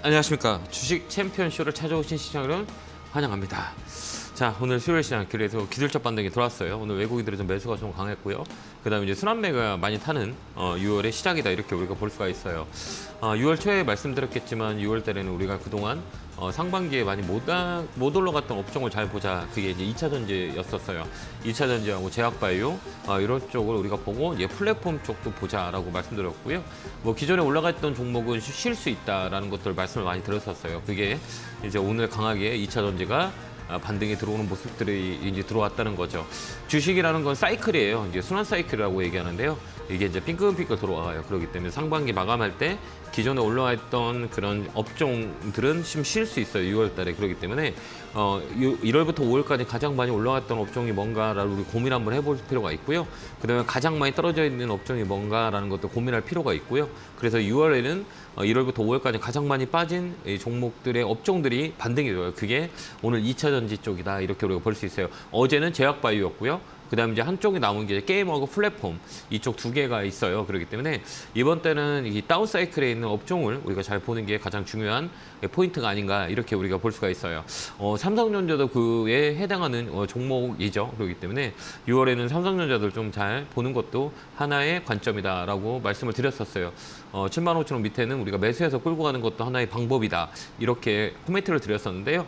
안녕하십니까. 주식 챔피언쇼를 찾아오신 시청자 여러분 환영합니다. 자, 오늘 수요일 시장 그래서 기술적 반등이 들어왔어요. 오늘 외국인들의 좀 매수가 좀 강했고요. 그다음에 이제 순환매가 많이 타는 6월의 시작이다 이렇게 우리가 볼 수가 있어요. 6월 초에 말씀드렸겠지만 6월 달에는 우리가 그동안 상반기에 많이 못 올라갔던 업종을 잘 보자. 그게 이제 2차 전지였었어요. 2차 전지하고 제약바이오 이런 쪽을 우리가 보고 이제 플랫폼 쪽도 보자라고 말씀드렸고요. 뭐 기존에 올라갔던 종목은 쉴 수 있다라는 것들 말씀을 많이 드렸었어요. 그게 이제 오늘 강하게 2차 전지가 반등이 들어오는 모습들이 이제 들어왔다는 거죠. 주식이라는 건 사이클이에요. 이제 순환 사이클이라고 얘기하는데요. 이게 이제 핑크핑크 들어와요. 그렇기 때문에 상반기 마감할 때 기존에 올라와 있던 그런 업종들은 좀 쉴 수 있어요. 6월 달에. 그렇기 때문에 1월부터 5월까지 가장 많이 올라갔던 업종이 뭔가라고 우리 고민 한번 해볼 필요가 있고요. 그다음에 가장 많이 떨어져 있는 업종이 뭔가라는 것도 고민할 필요가 있고요. 그래서 6월에는 1월부터 5월까지 가장 많이 빠진 이 종목들의 업종들이 반등이 돼요. 그게 오늘 2차 전지 쪽이다. 이렇게 우리가 볼 수 있어요. 어제는 제약바이오였고요. 그다음에 이제 한쪽이 남은 게 게임하고 플랫폼 이쪽 두 개가 있어요. 그렇기 때문에 이번 때는 이 다운 사이클에 있는 업종을 우리가 잘 보는 게 가장 중요한 포인트가 아닌가 이렇게 우리가 볼 수가 있어요. 삼성전자도 그에 해당하는 종목이죠. 그렇기 때문에 6월에는 삼성전자들 좀 잘 보는 것도 하나의 관점이다라고 말씀을 드렸었어요. 75,000원 밑에는 우리가 매수해서 끌고 가는 것도 하나의 방법이다. 이렇게 코멘트를 드렸었는데요.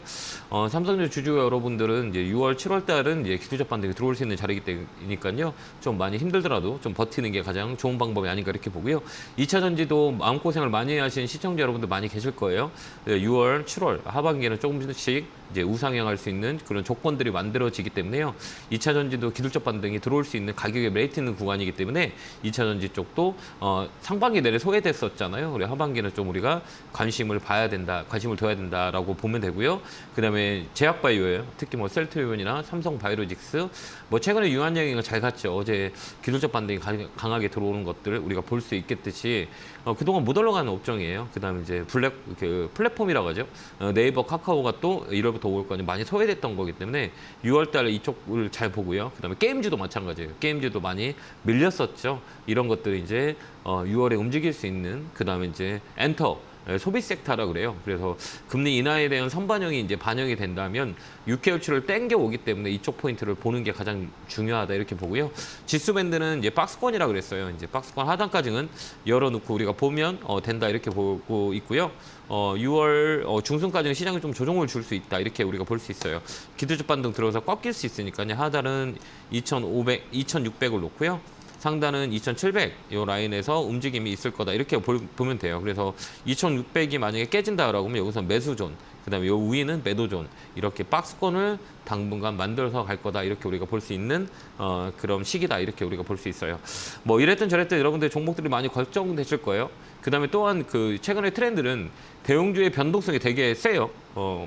삼성전자 주주 여러분들은 이제 6월, 7월 달은 이제 기술적 반등이 들어올 수 있는 자리이기 때문이니까요. 좀 많이 힘들더라도 좀 버티는 게 가장 좋은 방법이 아닌가 이렇게 보고요. 2차 전지도 마음고생을 많이 하신 시청자 여러분들 많이 계실 거예요. 6월, 7월 하반기에는 조금씩 이제 우상향할 수 있는 그런 조건들이 만들어지기 때문에요. 2차 전지도 기술적 반등이 들어올 수 있는 가격에 메리트 있는 구간이기 때문에 2차 전지 쪽도 상반기 내내 소외됐었잖아요. 우리 하반기는 좀 우리가 관심을 둬야 된다라고 보면 되고요. 그다음에 제약바이오예요. 특히 뭐 셀트리온이나 삼성바이오로직스 뭐 최근에 유한양이가 잘 갔죠. 어제 기술적 반등이 강하게 들어오는 것들을 우리가 볼 수 있겠듯이 그동안 못 올라가는 업종이에요. 그다음에 이제 플랫폼이라고 하죠. 네이버, 카카오가 또 1월부터 5월까지 많이 소외됐던 거기 때문에 6월 달에 이쪽을 잘 보고요. 그다음에 게임주도 마찬가지예요. 게임주도 많이 밀렸었죠. 이런 것들이 이제 6월에 움직일 수 있는 그다음에 이제 엔터 소비 섹터라 그래요. 그래서 금리 인하에 대한 선반영이 이제 반영이 된다면 6개월치를 땡겨 오기 때문에 이쪽 포인트를 보는 게 가장 중요하다 이렇게 보고요. 지수 밴드는 이제 박스권이라 그랬어요. 이제 박스권 하단까지는 열어놓고 우리가 보면 된다 이렇게 보고 있고요. 6월 중순까지는 시장이 좀 조정을 줄 수 있다 이렇게 우리가 볼 수 있어요. 기술적 반등 들어서 꺾일 수 있으니까요. 하단은 2,500, 2,600을 놓고요. 상단은 2,700 이 라인에서 움직임이 있을 거다 이렇게 보면 돼요. 그래서 2,600이 만약에 깨진다라고 하면 여기서 매수존, 그다음에 요 위는 매도존 이렇게 박스권을 당분간 만들어서 갈 거다 이렇게 우리가 볼 수 있는 그런 시기다 이렇게 우리가 볼 수 있어요. 뭐 이랬든 저랬든 여러분들 종목들이 많이 걱정되실 거예요. 그다음에 또한 그 최근의 트렌드는 대형주의 변동성이 되게 세요.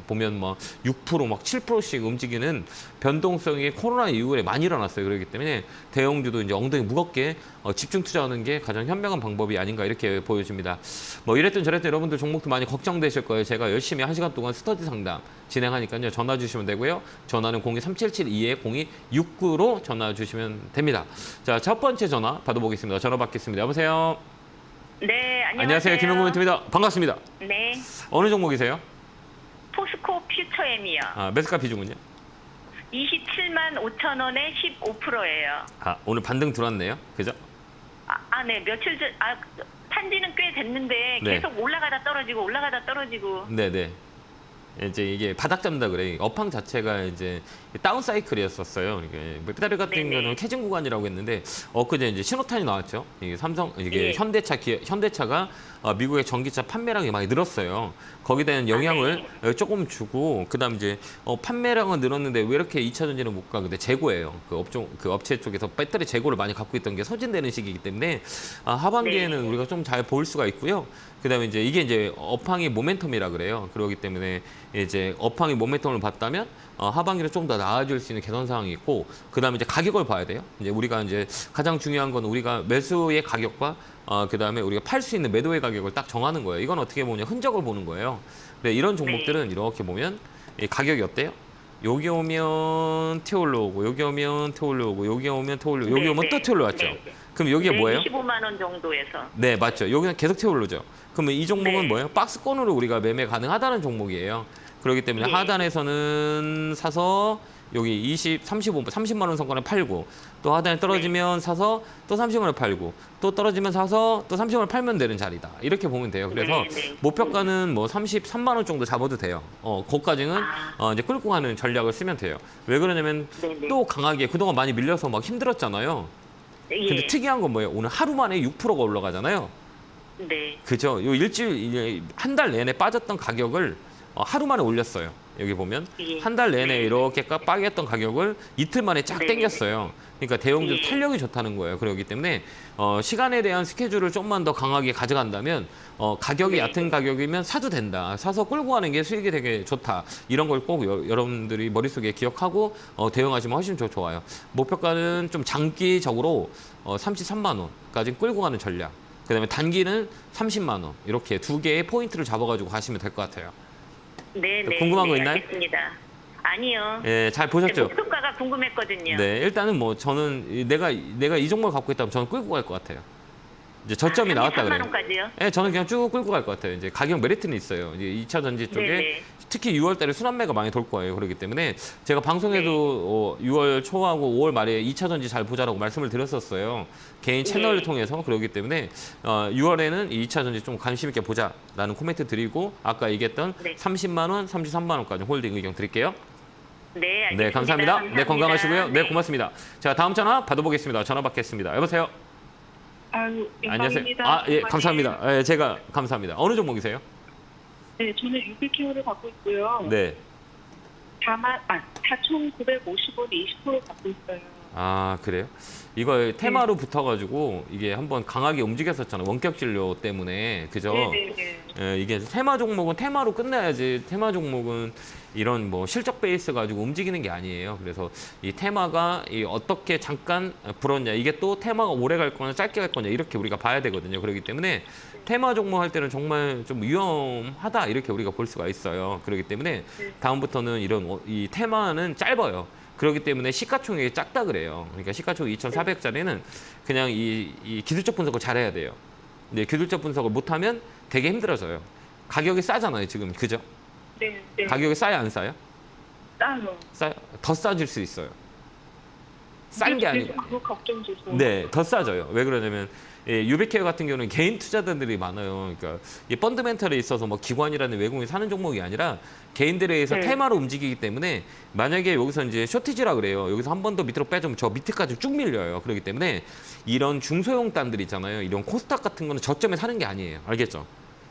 보면 뭐 6%, 막 7%씩 움직이는 변동성이 코로나 이후에 많이 일어났어요. 그렇기 때문에 대형주도 이제 엉덩이 무겁게 집중 투자하는 게 가장 현명한 방법이 아닌가 이렇게 보여집니다. 뭐 이랬든 저랬든 여러분들 종목도 많이 걱정되실 거예요. 제가 열심히 1시간 동안 스터디 상담 진행하니까요. 전화 주시면 되고요. 전화는 02377-2-0269로 전화 주시면 됩니다. 자, 첫 번째 전화 받아보겠습니다. 전화 받겠습니다. 여보세요? 네, 안녕하세요. 안녕하세요. 김영구 멘트입니다. 반갑습니다. 네, 어느 종목이세요? 포스코 퓨처엠이요. 매수가 비중은요? 27만 5천 원에 15%예요. 오늘 반등 들어왔네요. 그죠? 네, 며칠 전, 판지는 꽤 됐는데 네. 계속 올라가다 떨어지고. 네네. 이제 이게 바닥 잡는다 그래. 업황 자체가 이제 다운 사이클이었었어요. 이게 배터리 같은 네네. 경우는 캐진 구간이라고 했는데 엊그제 이제 신호탄이 나왔죠. 이게 이게 네. 현대차가 미국의 전기차 판매량이 많이 늘었어요. 거기에 대한 영향을 조금 주고 그다음 이제 판매량은 늘었는데 왜 이렇게 2차 전지는 못 가? 근데 재고예요. 그 업체 쪽에서 배터리 재고를 많이 갖고 있던 게 소진되는 시기이기 때문에 하반기에는 네. 우리가 좀 잘 볼 수가 있고요. 그다음에 이제 이게 이제 업황이 모멘텀이라 그래요. 그렇기 때문에 이제 업황이 모멘텀을 봤다면 하반기는 좀 더 나아질 수 있는 개선 사항이 있고 그다음에 이제 가격을 봐야 돼요. 이제 우리가 이제 가장 중요한 건 우리가 매수의 가격과 그다음에 우리가 팔 수 있는 매도의 가격을 딱 정하는 거예요. 이건 어떻게 보면 흔적을 보는 거예요. 근데 이런 종목들은 이렇게 보면 이 가격이 어때요? 여기 오면 튀어 올라오고 여기 오면 튀어 올라오고 여기 오면 튀어 올라오고 여기 오면 또 튀어 올라왔죠. 그럼 여기가 뭐예요? 25만 원 정도에서. 네, 맞죠. 여기는 계속 튀어 오르죠. 그러면 이 종목은 네. 뭐예요? 박스권으로 우리가 매매 가능하다는 종목이에요. 그렇기 때문에 예. 하단에서는 사서 여기 30만 원 선권에 팔고 또 하단에 떨어지면 사서 또 30만 원에 팔고 또 떨어지면 사서 또 30만 원에 팔면 되는 자리다. 이렇게 보면 돼요. 그래서 네. 목표가는 뭐 33만 원 정도 잡아도 돼요. 거기까지는 이제 끌고 가는 전략을 쓰면 돼요. 왜 그러냐면 네네. 또 강하게 그동안 많이 밀려서 막 힘들었잖아요. 근데 예. 특이한 건 뭐예요? 오늘 하루 만에 6%가 올라가잖아요. 네. 그죠? 요 일주일 한 달 내내 빠졌던 가격을 하루 만에 올렸어요. 여기 보면 예. 한 달 내내 네. 이렇게 빠졌던 가격을 이틀 만에 쫙 네. 당겼어요. 그러니까 대형주 예. 탄력이 좋다는 거예요. 그렇기 때문에 시간에 대한 스케줄을 좀만 더 강하게 가져간다면 가격이 네. 얕은 가격이면 사도 된다. 사서 끌고 가는 게 수익이 되게 좋다. 이런 걸 꼭 여러분들이 머릿속에 기억하고 대응하시면 훨씬 좋아요. 목표가는 좀 장기적으로 33만 원까지 끌고 가는 전략. 그다음에 단기는 30만 원. 이렇게 두 개의 포인트를 잡아가지고 가시면 될 것 같아요. 네. 네. 궁금한 거 네, 있나요? 알겠습니다. 아니요. 예, 잘 보셨죠? 목표가가 궁금했거든요. 네, 일단은 뭐 저는 내가 이 종목을 갖고 있다면 저는 끌고 갈 것 같아요. 이제 저점이 나왔다 33만 그래요. 원까지요? 네, 저는 그냥 쭉 끌고 갈 것 같아요. 이제 가격 메리트는 있어요. 이제 2차 전지 쪽에 네네. 특히 6월달에 순환매가 많이 돌 거예요. 그렇기 때문에 제가 방송에도 6월 초하고 5월 말에 2차 전지 잘 보자라고 말씀을 드렸었어요. 개인 채널을 네. 통해서 그렇기 때문에 6월에는 이 2차 전지 좀 관심 있게 보자라는 코멘트 드리고 아까 얘기했던 네. 30만 원, 33만 원까지 홀딩 의견 드릴게요. 네, 알겠습니다. 네, 감사합니다. 네, 건강하시고요. 네, 네. 고맙습니다. 자, 다음 전화 받아보겠습니다. 전화 받겠습니다. 여보세요. 아유, 안녕하세요. 감사합니다. 예, 감사합니다. 예, 제가 감사합니다. 어느 종목이세요? 네, 저는 600kg를 갖고 있고요. 네. 4,950원 20% 갖고 있어요. 아, 그래요? 이거 테마로 붙어가지고 이게 한번 강하게 움직였었잖아요. 원격 진료 때문에. 그죠? 네네네. 예, 이게 테마 종목은 테마로 끝내야지. 테마 종목은 이런 뭐 실적 베이스 가지고 움직이는 게 아니에요. 그래서 이 테마가 어떻게 잠깐 불었냐. 이게 또 테마가 오래 갈 거냐, 짧게 갈 거냐. 이렇게 우리가 봐야 되거든요. 그렇기 때문에 테마 종목 할 때는 정말 좀 위험하다. 이렇게 우리가 볼 수가 있어요. 그렇기 때문에 다음부터는 이런 이 테마는 짧아요. 그렇기 때문에 시가총액이 작다 그래요. 그러니까 시가총액 2,400짜리는 그냥 이 기술적 분석을 잘해야 돼요. 근데 기술적 분석을 못하면 되게 힘들어져요. 가격이 싸잖아요, 지금. 그죠? 네, 네. 가격이 싸요, 안 싸요? 싸요. 더 싸질 수 있어요. 싼 게 아니고. 그거 걱정돼서. 네, 더 싸져요. 왜 그러냐면 유비케어 같은 경우는 개인 투자자들이 많아요. 그러니까 이 펀드멘털에 있어서 뭐 기관이라는 외국인이 사는 종목이 아니라 개인들에 의해서 네. 테마로 움직이기 때문에 만약에 여기서 이제 쇼티지라 그래요. 여기서 한 번 더 밑으로 빼주면 저 밑에까지 쭉 밀려요. 그렇기 때문에 이런 중소형 단들 있잖아요. 이런 코스닥 같은 거는 저점에 사는 게 아니에요. 알겠죠?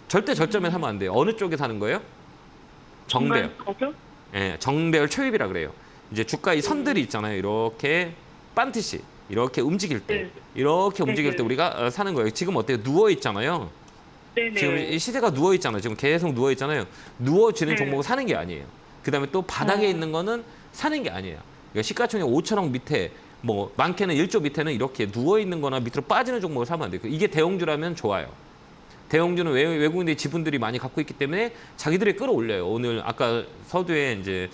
절대 저점에 사면 안 돼요. 어느 쪽에 사는 거예요? 정배열. 정말 가격? 예, 정배열 초입이라 그래요. 이제 주가 이 선들이 있잖아요. 이렇게 반드시 이렇게 움직일 때, 네. 이렇게 움직일 네, 때 네. 우리가 사는 거예요. 지금 어때요? 누워 있잖아요. 네네. 지금 이 시세가 누워 있잖아요. 지금 계속 누워 있잖아요. 누워지는 네. 종목은 사는 게 아니에요. 그다음에 또 바닥에 있는 거는 사는 게 아니에요. 그러니까 시가총액 5천억 밑에 뭐 많게는 1조 밑에는 이렇게 누워 있는 거나 밑으로 빠지는 종목을 사면 안 돼요. 이게 대형주라면 좋아요. 대형주는 외국인들이 지분들이 많이 갖고 있기 때문에 자기들이 끌어올려요. 오늘 아까 서두에 이제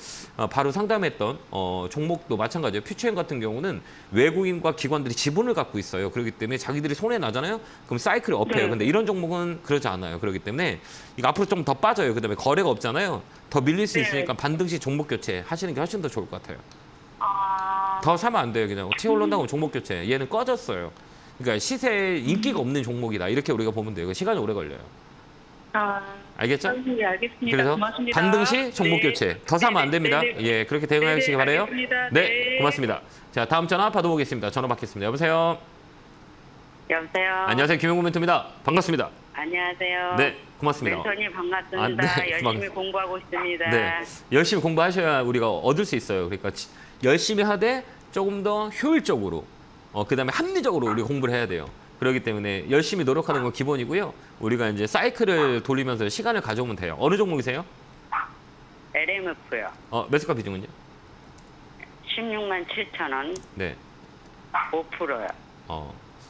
바로 상담했던 종목도 마찬가지예요. 퓨처엠 같은 경우는 외국인과 기관들이 지분을 갖고 있어요. 그렇기 때문에 자기들이 손해 나잖아요. 그럼 사이클이 업해요. 네. 근데 이런 종목은 그러지 않아요. 그렇기 때문에 이거 앞으로 좀 더 빠져요. 그다음에 거래가 없잖아요. 더 밀릴 수 네. 있으니까 반드시 종목 교체 하시는 게 훨씬 더 좋을 것 같아요. 아, 더 사면 안 돼요. 그냥 튀어 올라온다고 종목 교체. 얘는 꺼졌어요. 그러니까 시세에 인기가 없는 종목이다. 이렇게 우리가 보면 돼요. 시간이 오래 걸려요. 알겠죠? 네, 알겠습니다. 그래서 고맙습니다. 반드시 종목 네. 교체. 더 사면 안 됩니다. 네네. 예, 그렇게 대응하시기 네네, 바라요. 알겠습니다. 네, 네. 고맙습니다. 자, 다음 전화 받아보겠습니다. 전화 받겠습니다. 여보세요. 여보세요. 안녕하세요, 김용구 멘토입니다. 반갑습니다. 안녕하세요. 네, 고맙습니다. 멘토님 반갑습니다. 아, 네, 열심히 반갑습니다. 공부하고 있습니다. 네, 열심히 공부하셔야 우리가 얻을 수 있어요. 그러니까 열심히 하되 조금 더 효율적으로, 그다음에 합리적으로 우리가 공부를 해야 돼요. 그렇기 때문에 열심히 노력하는 건 기본이고요. 우리가 이제 사이클을 돌리면서 시간을 가져오면 돼요. 어느 종목이세요? LMF요. 매수가 비중은요? 16만 7천 원. 네. 5%요.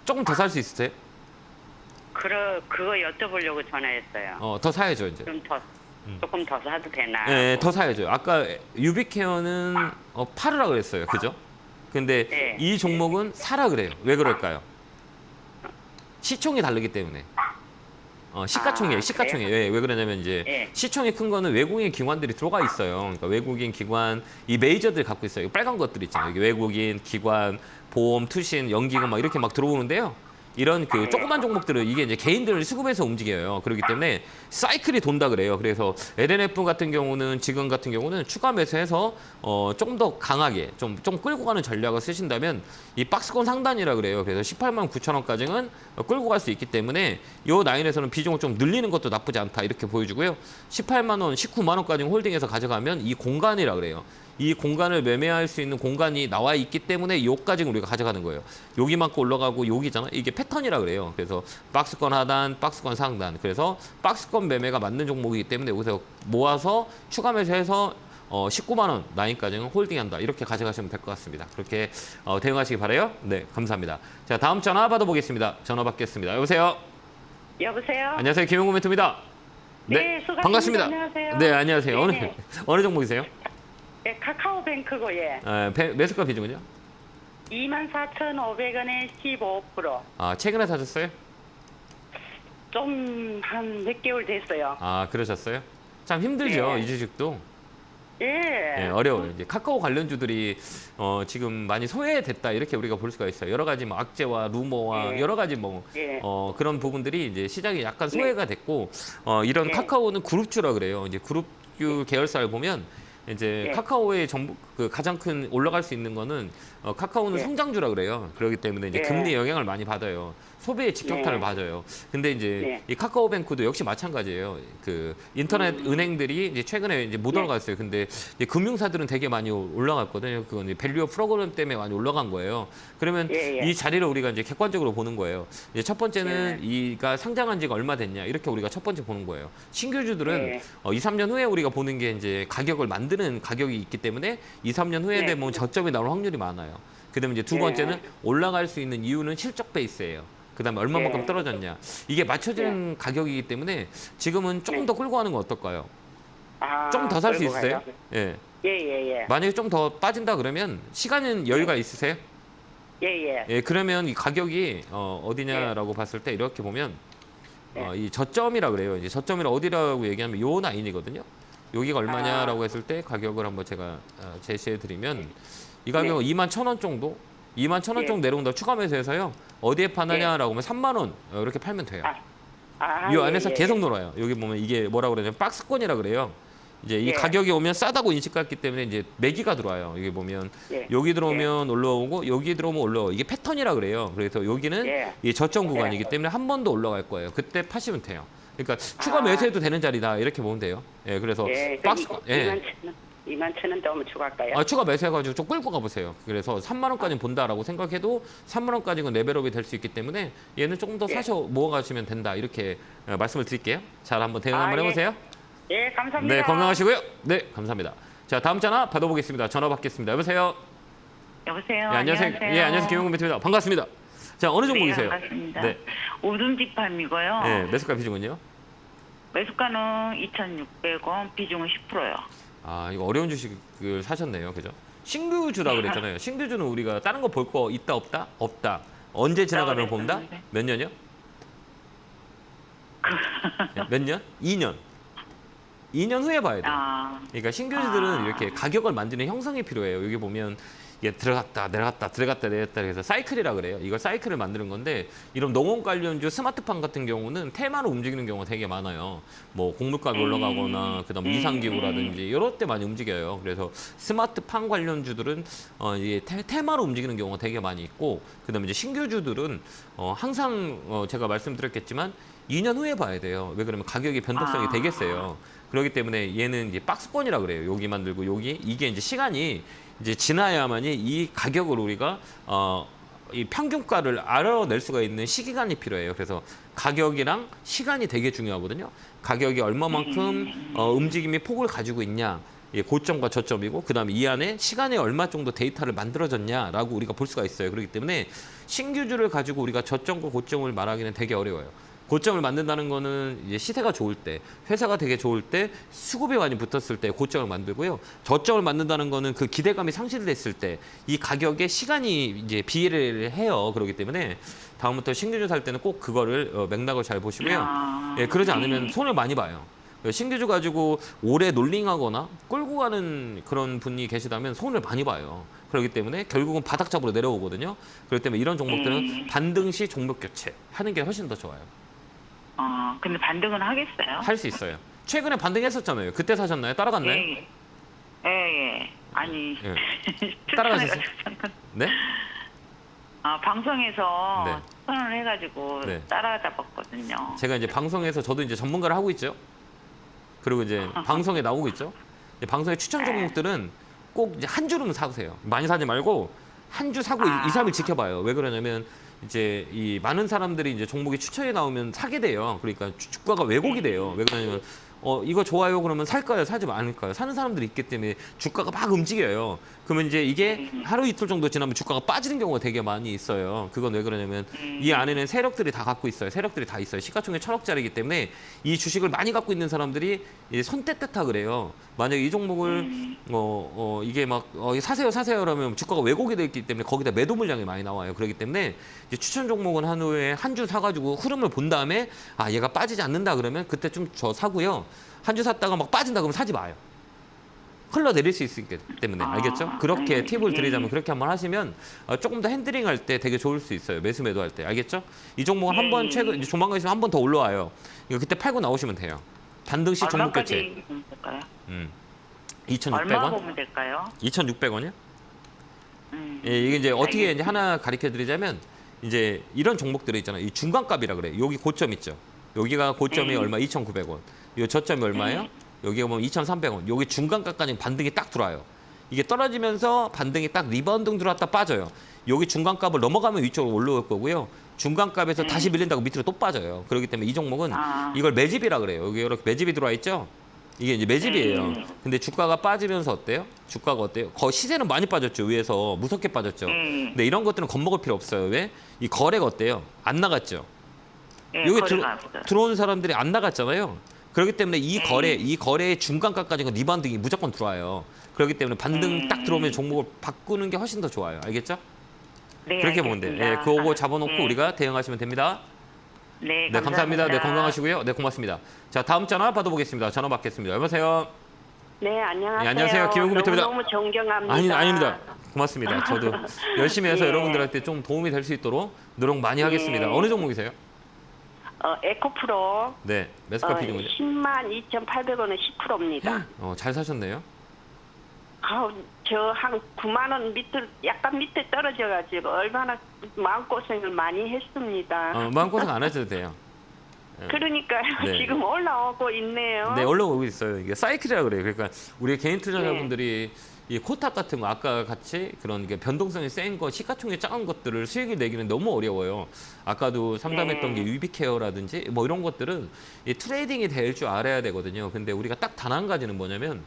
조금 더 살 수 있으세요? 그거 여쭤보려고 전화했어요. 더 사야죠, 이제. 좀 더. 조금 더 사도 되나? 네, 더 사야죠. 아까 유비케어는 팔으라 그랬어요. 그죠? 근데 네. 이 종목은 사라 그래요. 왜 그럴까요? 시총이 다르기 때문에. 시가총이에요. 시가총이에요. 왜 그러냐면 이제 네. 시총이 큰 거는 외국인 기관들이 들어가 있어요. 그러니까 외국인 기관 이 메이저들이 갖고 있어요. 빨간 것들 있잖아요. 이게 외국인 기관, 보험, 투신, 연기금 막 이렇게 막 들어오는데요. 이런 그 조그만 종목들은 이게 이제 개인들을 수급해서 움직여요. 그렇기 때문에 사이클이 돈다 그래요. 그래서 LNF 같은 경우는 지금 같은 경우는 추가 매수해서 조금 더 강하게 좀 끌고 가는 전략을 쓰신다면 이 박스권 상단이라 그래요. 그래서 18만 9천 원까지는 끌고 갈 수 있기 때문에 이 라인에서는 비중을 좀 늘리는 것도 나쁘지 않다 이렇게 보여주고요. 18만 원, 19만 원까지 홀딩해서 가져가면 이 공간이라 그래요. 이 공간을 매매할 수 있는 공간이 나와 있기 때문에 요까지 우리가 가져가는 거예요. 여기만큼 올라가고 여기잖아. 이게 패턴이라 그래요. 그래서 박스권 하단, 박스권 상단. 그래서 박스권 매매가 맞는 종목이기 때문에 여기서 모아서 추가 매수해서 19만 원 라인까지는 홀딩한다. 이렇게 가져가시면 될 것 같습니다. 그렇게 대응하시기 바라요. 네, 감사합니다. 자, 다음 전화 받아보겠습니다. 전화 받겠습니다. 여보세요. 여보세요? 안녕하세요. 김용구 멘토입니다. 네, 수고하십니다. 반갑습니다. 안녕하세요. 네, 안녕하세요. 네네. 어느 종목이세요? 네, 카카오뱅크고 예. 매수가 비중은요? 24,500원에 15%. 아, 최근에 사셨어요? 좀 한 몇 개월 됐어요. 아, 그러셨어요? 참 힘들죠, 네. 이 주식도. 예. 네, 어려워요. 이제 카카오 관련주들이 지금 많이 소외됐다 이렇게 우리가 볼 수가 있어요. 여러 가지 뭐 악재와 루머와 네. 여러 가지 뭐 예. 그런 부분들이 이제 시장이 약간 소외가 됐고 이런 네. 카카오는 그룹주라 그래요. 이제 그룹주 계열사를 보면 이제 네. 카카오의 그 가장 큰 올라갈 수 있는 거는 카카오는 네. 성장주라 그래요. 그렇기 때문에 이제 네. 금리 영향을 많이 받아요. 소비의 직격탄을 네. 맞아요. 근데 이제 네. 이 카카오뱅크도 역시 마찬가지예요. 그 인터넷 은행들이 이제 최근에 이제 못 네. 올라갔어요. 근데 이제 금융사들은 되게 많이 올라갔거든요. 그건 이제 밸류어 프로그램 때문에 많이 올라간 거예요. 그러면 예, 예. 이 자리를 우리가 이제 객관적으로 보는 거예요. 이제 첫 번째는 네. 이가 상장한 지가 얼마 됐냐 이렇게 우리가 첫 번째 보는 거예요. 신규주들은 네. 2, 3년 후에 우리가 보는 게 이제 가격을 만드는 가격이 있기 때문에 2, 3년 후에 네. 되면 저점이 나올 확률이 많아요. 그다음에 이제 두 네. 번째는 올라갈 수 있는 이유는 실적 베이스예요. 그다음에 얼마만큼 네. 떨어졌냐. 이게 맞춰지는 가격이기 때문에 지금은 조금 네. 더 끌고 가는 건 어떨까요? 아, 좀 더 살 수 끌고 있으세요? 가요? 예. 예, 예, 예. 만약에 좀 더 빠진다 그러면 시간은 여유가 있으세요? 예, 예. 예, 그러면 이 가격이 어디냐라고 봤을 때 이렇게 보면 네. 이 저점이라 그래요. 이제 저점이라 어디라고 얘기하면 요 라인이거든요. 여기가 얼마냐라고 했을 때 가격을 한번 제가 제시해 드리면 이 가격은 21,000원 정도 21,000원 예. 정도 내려온다 추가 매수해서요. 어디에 파느냐라고 하면 3만 원 이렇게 팔면 돼요. 아, 이 예, 안에서 예. 계속 놀아요. 여기 보면 이게 뭐라고 그러냐면 박스권이라 그래요. 이제 이 예. 가격이 오면 싸다고 인식했기 때문에 이제 매기가 들어와요. 여기 보면 예. 여기 들어오면 올라오고 여기 들어오면 올라오고 이게 패턴이라 그래요. 그래서 여기는 예. 이 저점 구간이기 때문에 한 번 더 올라갈 거예요. 그때 파시면 돼요. 그러니까 추가 매수해도 되는 자리다 이렇게 보면 돼요. 예, 그래서 예. 박스권 예. 21,000원 더 추가할까요? 추가 매수해가지고 좀 끌고 가보세요. 그래서 3만 원까지는 본다라고 생각해도 3만 원까지는 레벨업이 될 수 있기 때문에 얘는 조금 더 예. 사셔 모아가시면 된다 이렇게 말씀을 드릴게요. 잘 한번 대응 한번 예. 해보세요. 예, 감사합니다. 네, 건강하시고요. 네, 감사합니다. 자, 다음 전화 받아보겠습니다. 전화 받겠습니다. 여보세요. 여보세요. 네, 안녕하세요. 예, 안녕하세요. 김용근 멘토입니다. 반갑습니다. 자, 어느 종목이세요? 네, 반갑습니다. 네. 우등직팜이고요. 네, 매수가 비중은요? 매수가는 2,600원, 비중은 10%요. 아, 이거 어려운 주식을 사셨네요. 그죠? 신규주라 그랬잖아요. 신규주는 우리가 다른 거 볼 거 있다 없다? 없다. 언제 지나가면 본다? 그랬었는데. 몇 년이요? 몇 년? 2년. 2년 후에 봐야 돼요. 아, 그러니까 신규주들은 이렇게 가격을 만드는 형성이 필요해요. 여기 보면 이게 들어갔다 내려갔다 들어갔다 내렸다 그래서 사이클이라 그래요. 이걸 사이클을 만드는 건데 이런 농업 관련주 스마트팜 같은 경우는 테마로 움직이는 경우가 되게 많아요. 뭐 곡물값이 올라가거나 그다음 이상기후라든지 이럴 때 많이 움직여요. 그래서 스마트팜 관련주들은 이게 테마로 움직이는 경우가 되게 많이 있고 그다음에 이제 신규주들은 항상 제가 말씀드렸겠지만 2년 후에 봐야 돼요. 왜 그러면 가격의 변동성이 되게 세요. 그렇기 때문에 얘는 이제 박스권이라 그래요. 여기 만들고 여기 이게 이제 시간이 이제 지나야만이 이 가격을 우리가 이 평균가를 알아낼 수가 있는 시기간이 필요해요. 그래서 가격이랑 시간이 되게 중요하거든요. 가격이 얼마만큼 움직임의 폭을 가지고 있냐. 예, 고점과 저점이고 그다음에 이 안에 시간에 얼마 정도 데이터를 만들어졌냐라고 우리가 볼 수가 있어요. 그렇기 때문에 신규주를 가지고 우리가 저점과 고점을 말하기는 되게 어려워요. 고점을 만든다는 거는 이제 시세가 좋을 때, 회사가 되게 좋을 때, 수급이 많이 붙었을 때 고점을 만들고요. 저점을 만든다는 거는 그 기대감이 상실됐을 때 이 가격에 시간이 이제 비례를 해요. 그렇기 때문에 다음부터 신규주 살 때는 꼭 그거를 맥락을 잘 보시고요. 예, 그러지 않으면 손을 많이 봐요. 신규주 가지고 오래 놀링하거나 끌고 가는 그런 분이 계시다면 손을 많이 봐요. 그렇기 때문에 결국은 바닥잡으로 내려오거든요. 그렇기 때문에 이런 종목들은 반등 시 종목 교체 하는 게 훨씬 더 좋아요. 근데 반등은 하겠어요? 할 수 있어요. 최근에 반등했었잖아요. 그때 사셨나요? 따라갔나요? 예. 예. 아니. 예. 추천해가지고 따라가셨어요? 잠깐. 네? 방송에서 네. 추천을 해가지고 네. 따라잡았거든요. 제가 이제 방송에서 저도 이제 전문가를 하고 있죠. 그리고 이제 방송에 나오고 있죠. 이제 방송의 추천 종목들은 꼭 이제 한 주는 사세요. 많이 사지 말고 한 주 사고 2, 3일 지켜봐요. 왜 그러냐면 이제 이 많은 사람들이 이제 종목이 추천이 나오면 사게 돼요. 그러니까 주가가 왜곡이 돼요. 왜 그러냐면 이거 좋아요 그러면 살까요? 사지 말까요? 사는 사람들이 있기 때문에 주가가 막 움직여요. 그러면 이제 이게 하루 이틀 정도 지나면 주가가 빠지는 경우가 되게 많이 있어요. 그건 왜 그러냐면 이 안에는 세력들이 다 갖고 있어요. 세력들이 다 있어요. 시가총액 1,000억짜리이기 때문에 이 주식을 많이 갖고 있는 사람들이 이제 손떼떼타 그래요. 만약에 이 종목을 이게 막 사세요 그러면 주가가 왜곡이 되어 있기 때문에 거기다 매도 물량이 많이 나와요. 그렇기 때문에 이제 추천 종목은 한 후에 한 주 사가지고 흐름을 본 다음에 얘가 빠지지 않는다 그러면 그때 좀 저 사고요. 한 주 샀다가 막 빠진다 그러면 사지 마요. 흘러내릴 수 있기 때문에 알겠죠? 그렇게 팁을 드리자면 그렇게 한번 하시면 조금 더 핸들링 할 때 되게 좋을 수 있어요. 매수 매도할 때 알겠죠? 이 종목은 한번 최근 이제 조만간 있으면 한 번 더 올라와요. 이거 그때 팔고 나오시면 돼요. 반등 시 종목 교체. 얼마까지 보면 될까요? 2,600원? 얼마 보면 될까요? 2,600원이요? 예, 이게 이제 어떻게 이제 하나 가르쳐 드리자면 이제 이런 종목들이 있잖아요. 이 중간값이라 그래요. 여기 고점 있죠. 여기가 고점이 얼마? 2,900원. 요 저점이 얼마예요? 여기가 보면 2,300원. 여기 중간값까지 반등이 딱 들어와요. 이게 떨어지면서 반등이 딱 리바운딩 들어왔다 빠져요. 여기 중간값을 넘어가면 위쪽으로 올라올 거고요. 중간값에서 다시 밀린다고 밑으로 또 빠져요. 그렇기 때문에 이 종목은 이걸 매집이라 그래요. 여기 이렇게 매집이 들어와 있죠? 이게 이제 매집이에요. 근데 주가가 빠지면서 어때요? 주가가 어때요? 시세는 많이 빠졌죠. 위에서 무섭게 빠졌죠. 근데 이런 것들은 겁먹을 필요 없어요. 왜? 이 거래가 어때요? 안 나갔죠. 여기 들어오는 사람들이 안 나갔잖아요. 그렇기 때문에 이 거래의 중간값까지는 리바운딩이 무조건 들어와요. 그렇기 때문에 반등 딱 들어오면 종목을 바꾸는 게 훨씬 더 좋아요. 알겠죠? 네, 그렇게 보면 돼요. 예, 그거 잡아놓고 우리가 대응하시면 됩니다. 네, 감사합니다. 네, 건강하시고요. 네, 고맙습니다. 자, 다음 전화 받아보겠습니다. 전화 받겠습니다. 여보세요? 네, 안녕하세요. 네, 안녕하세요. 김영구 미터입니다. 너무 존경합니다. 아닙니다. 고맙습니다. 저도 열심히 해서 예. 여러분들한테 좀 도움이 될 수 있도록 노력 많이 하겠습니다. 어느 종목이세요? 에코프로 네, 매스카 비중은요? 102,800원은 10%입니다. 잘 사셨네요. 저 한 9만 원 밑에 약간 밑에 떨어져가지고 얼마나 마음고생을 많이 했습니다. 마음고생 안 하셔도 돼요. 그러니까요. 네. 지금 올라오고 있네요. 네, 올라오고 있어요. 이게 사이클이라 그래요. 그러니까 우리 개인 투자자분들이 이 코탁 같은 거 아까 같이 그런 게 변동성이 센 거, 시가총액 작은 것들을 수익을 내기는 너무 어려워요. 아까도 상담했던 게 유비케어라든지 뭐 이런 것들은 이 트레이딩이 될 줄 알아야 되거든요. 근데 우리가 딱 단 한 가지는 뭐냐면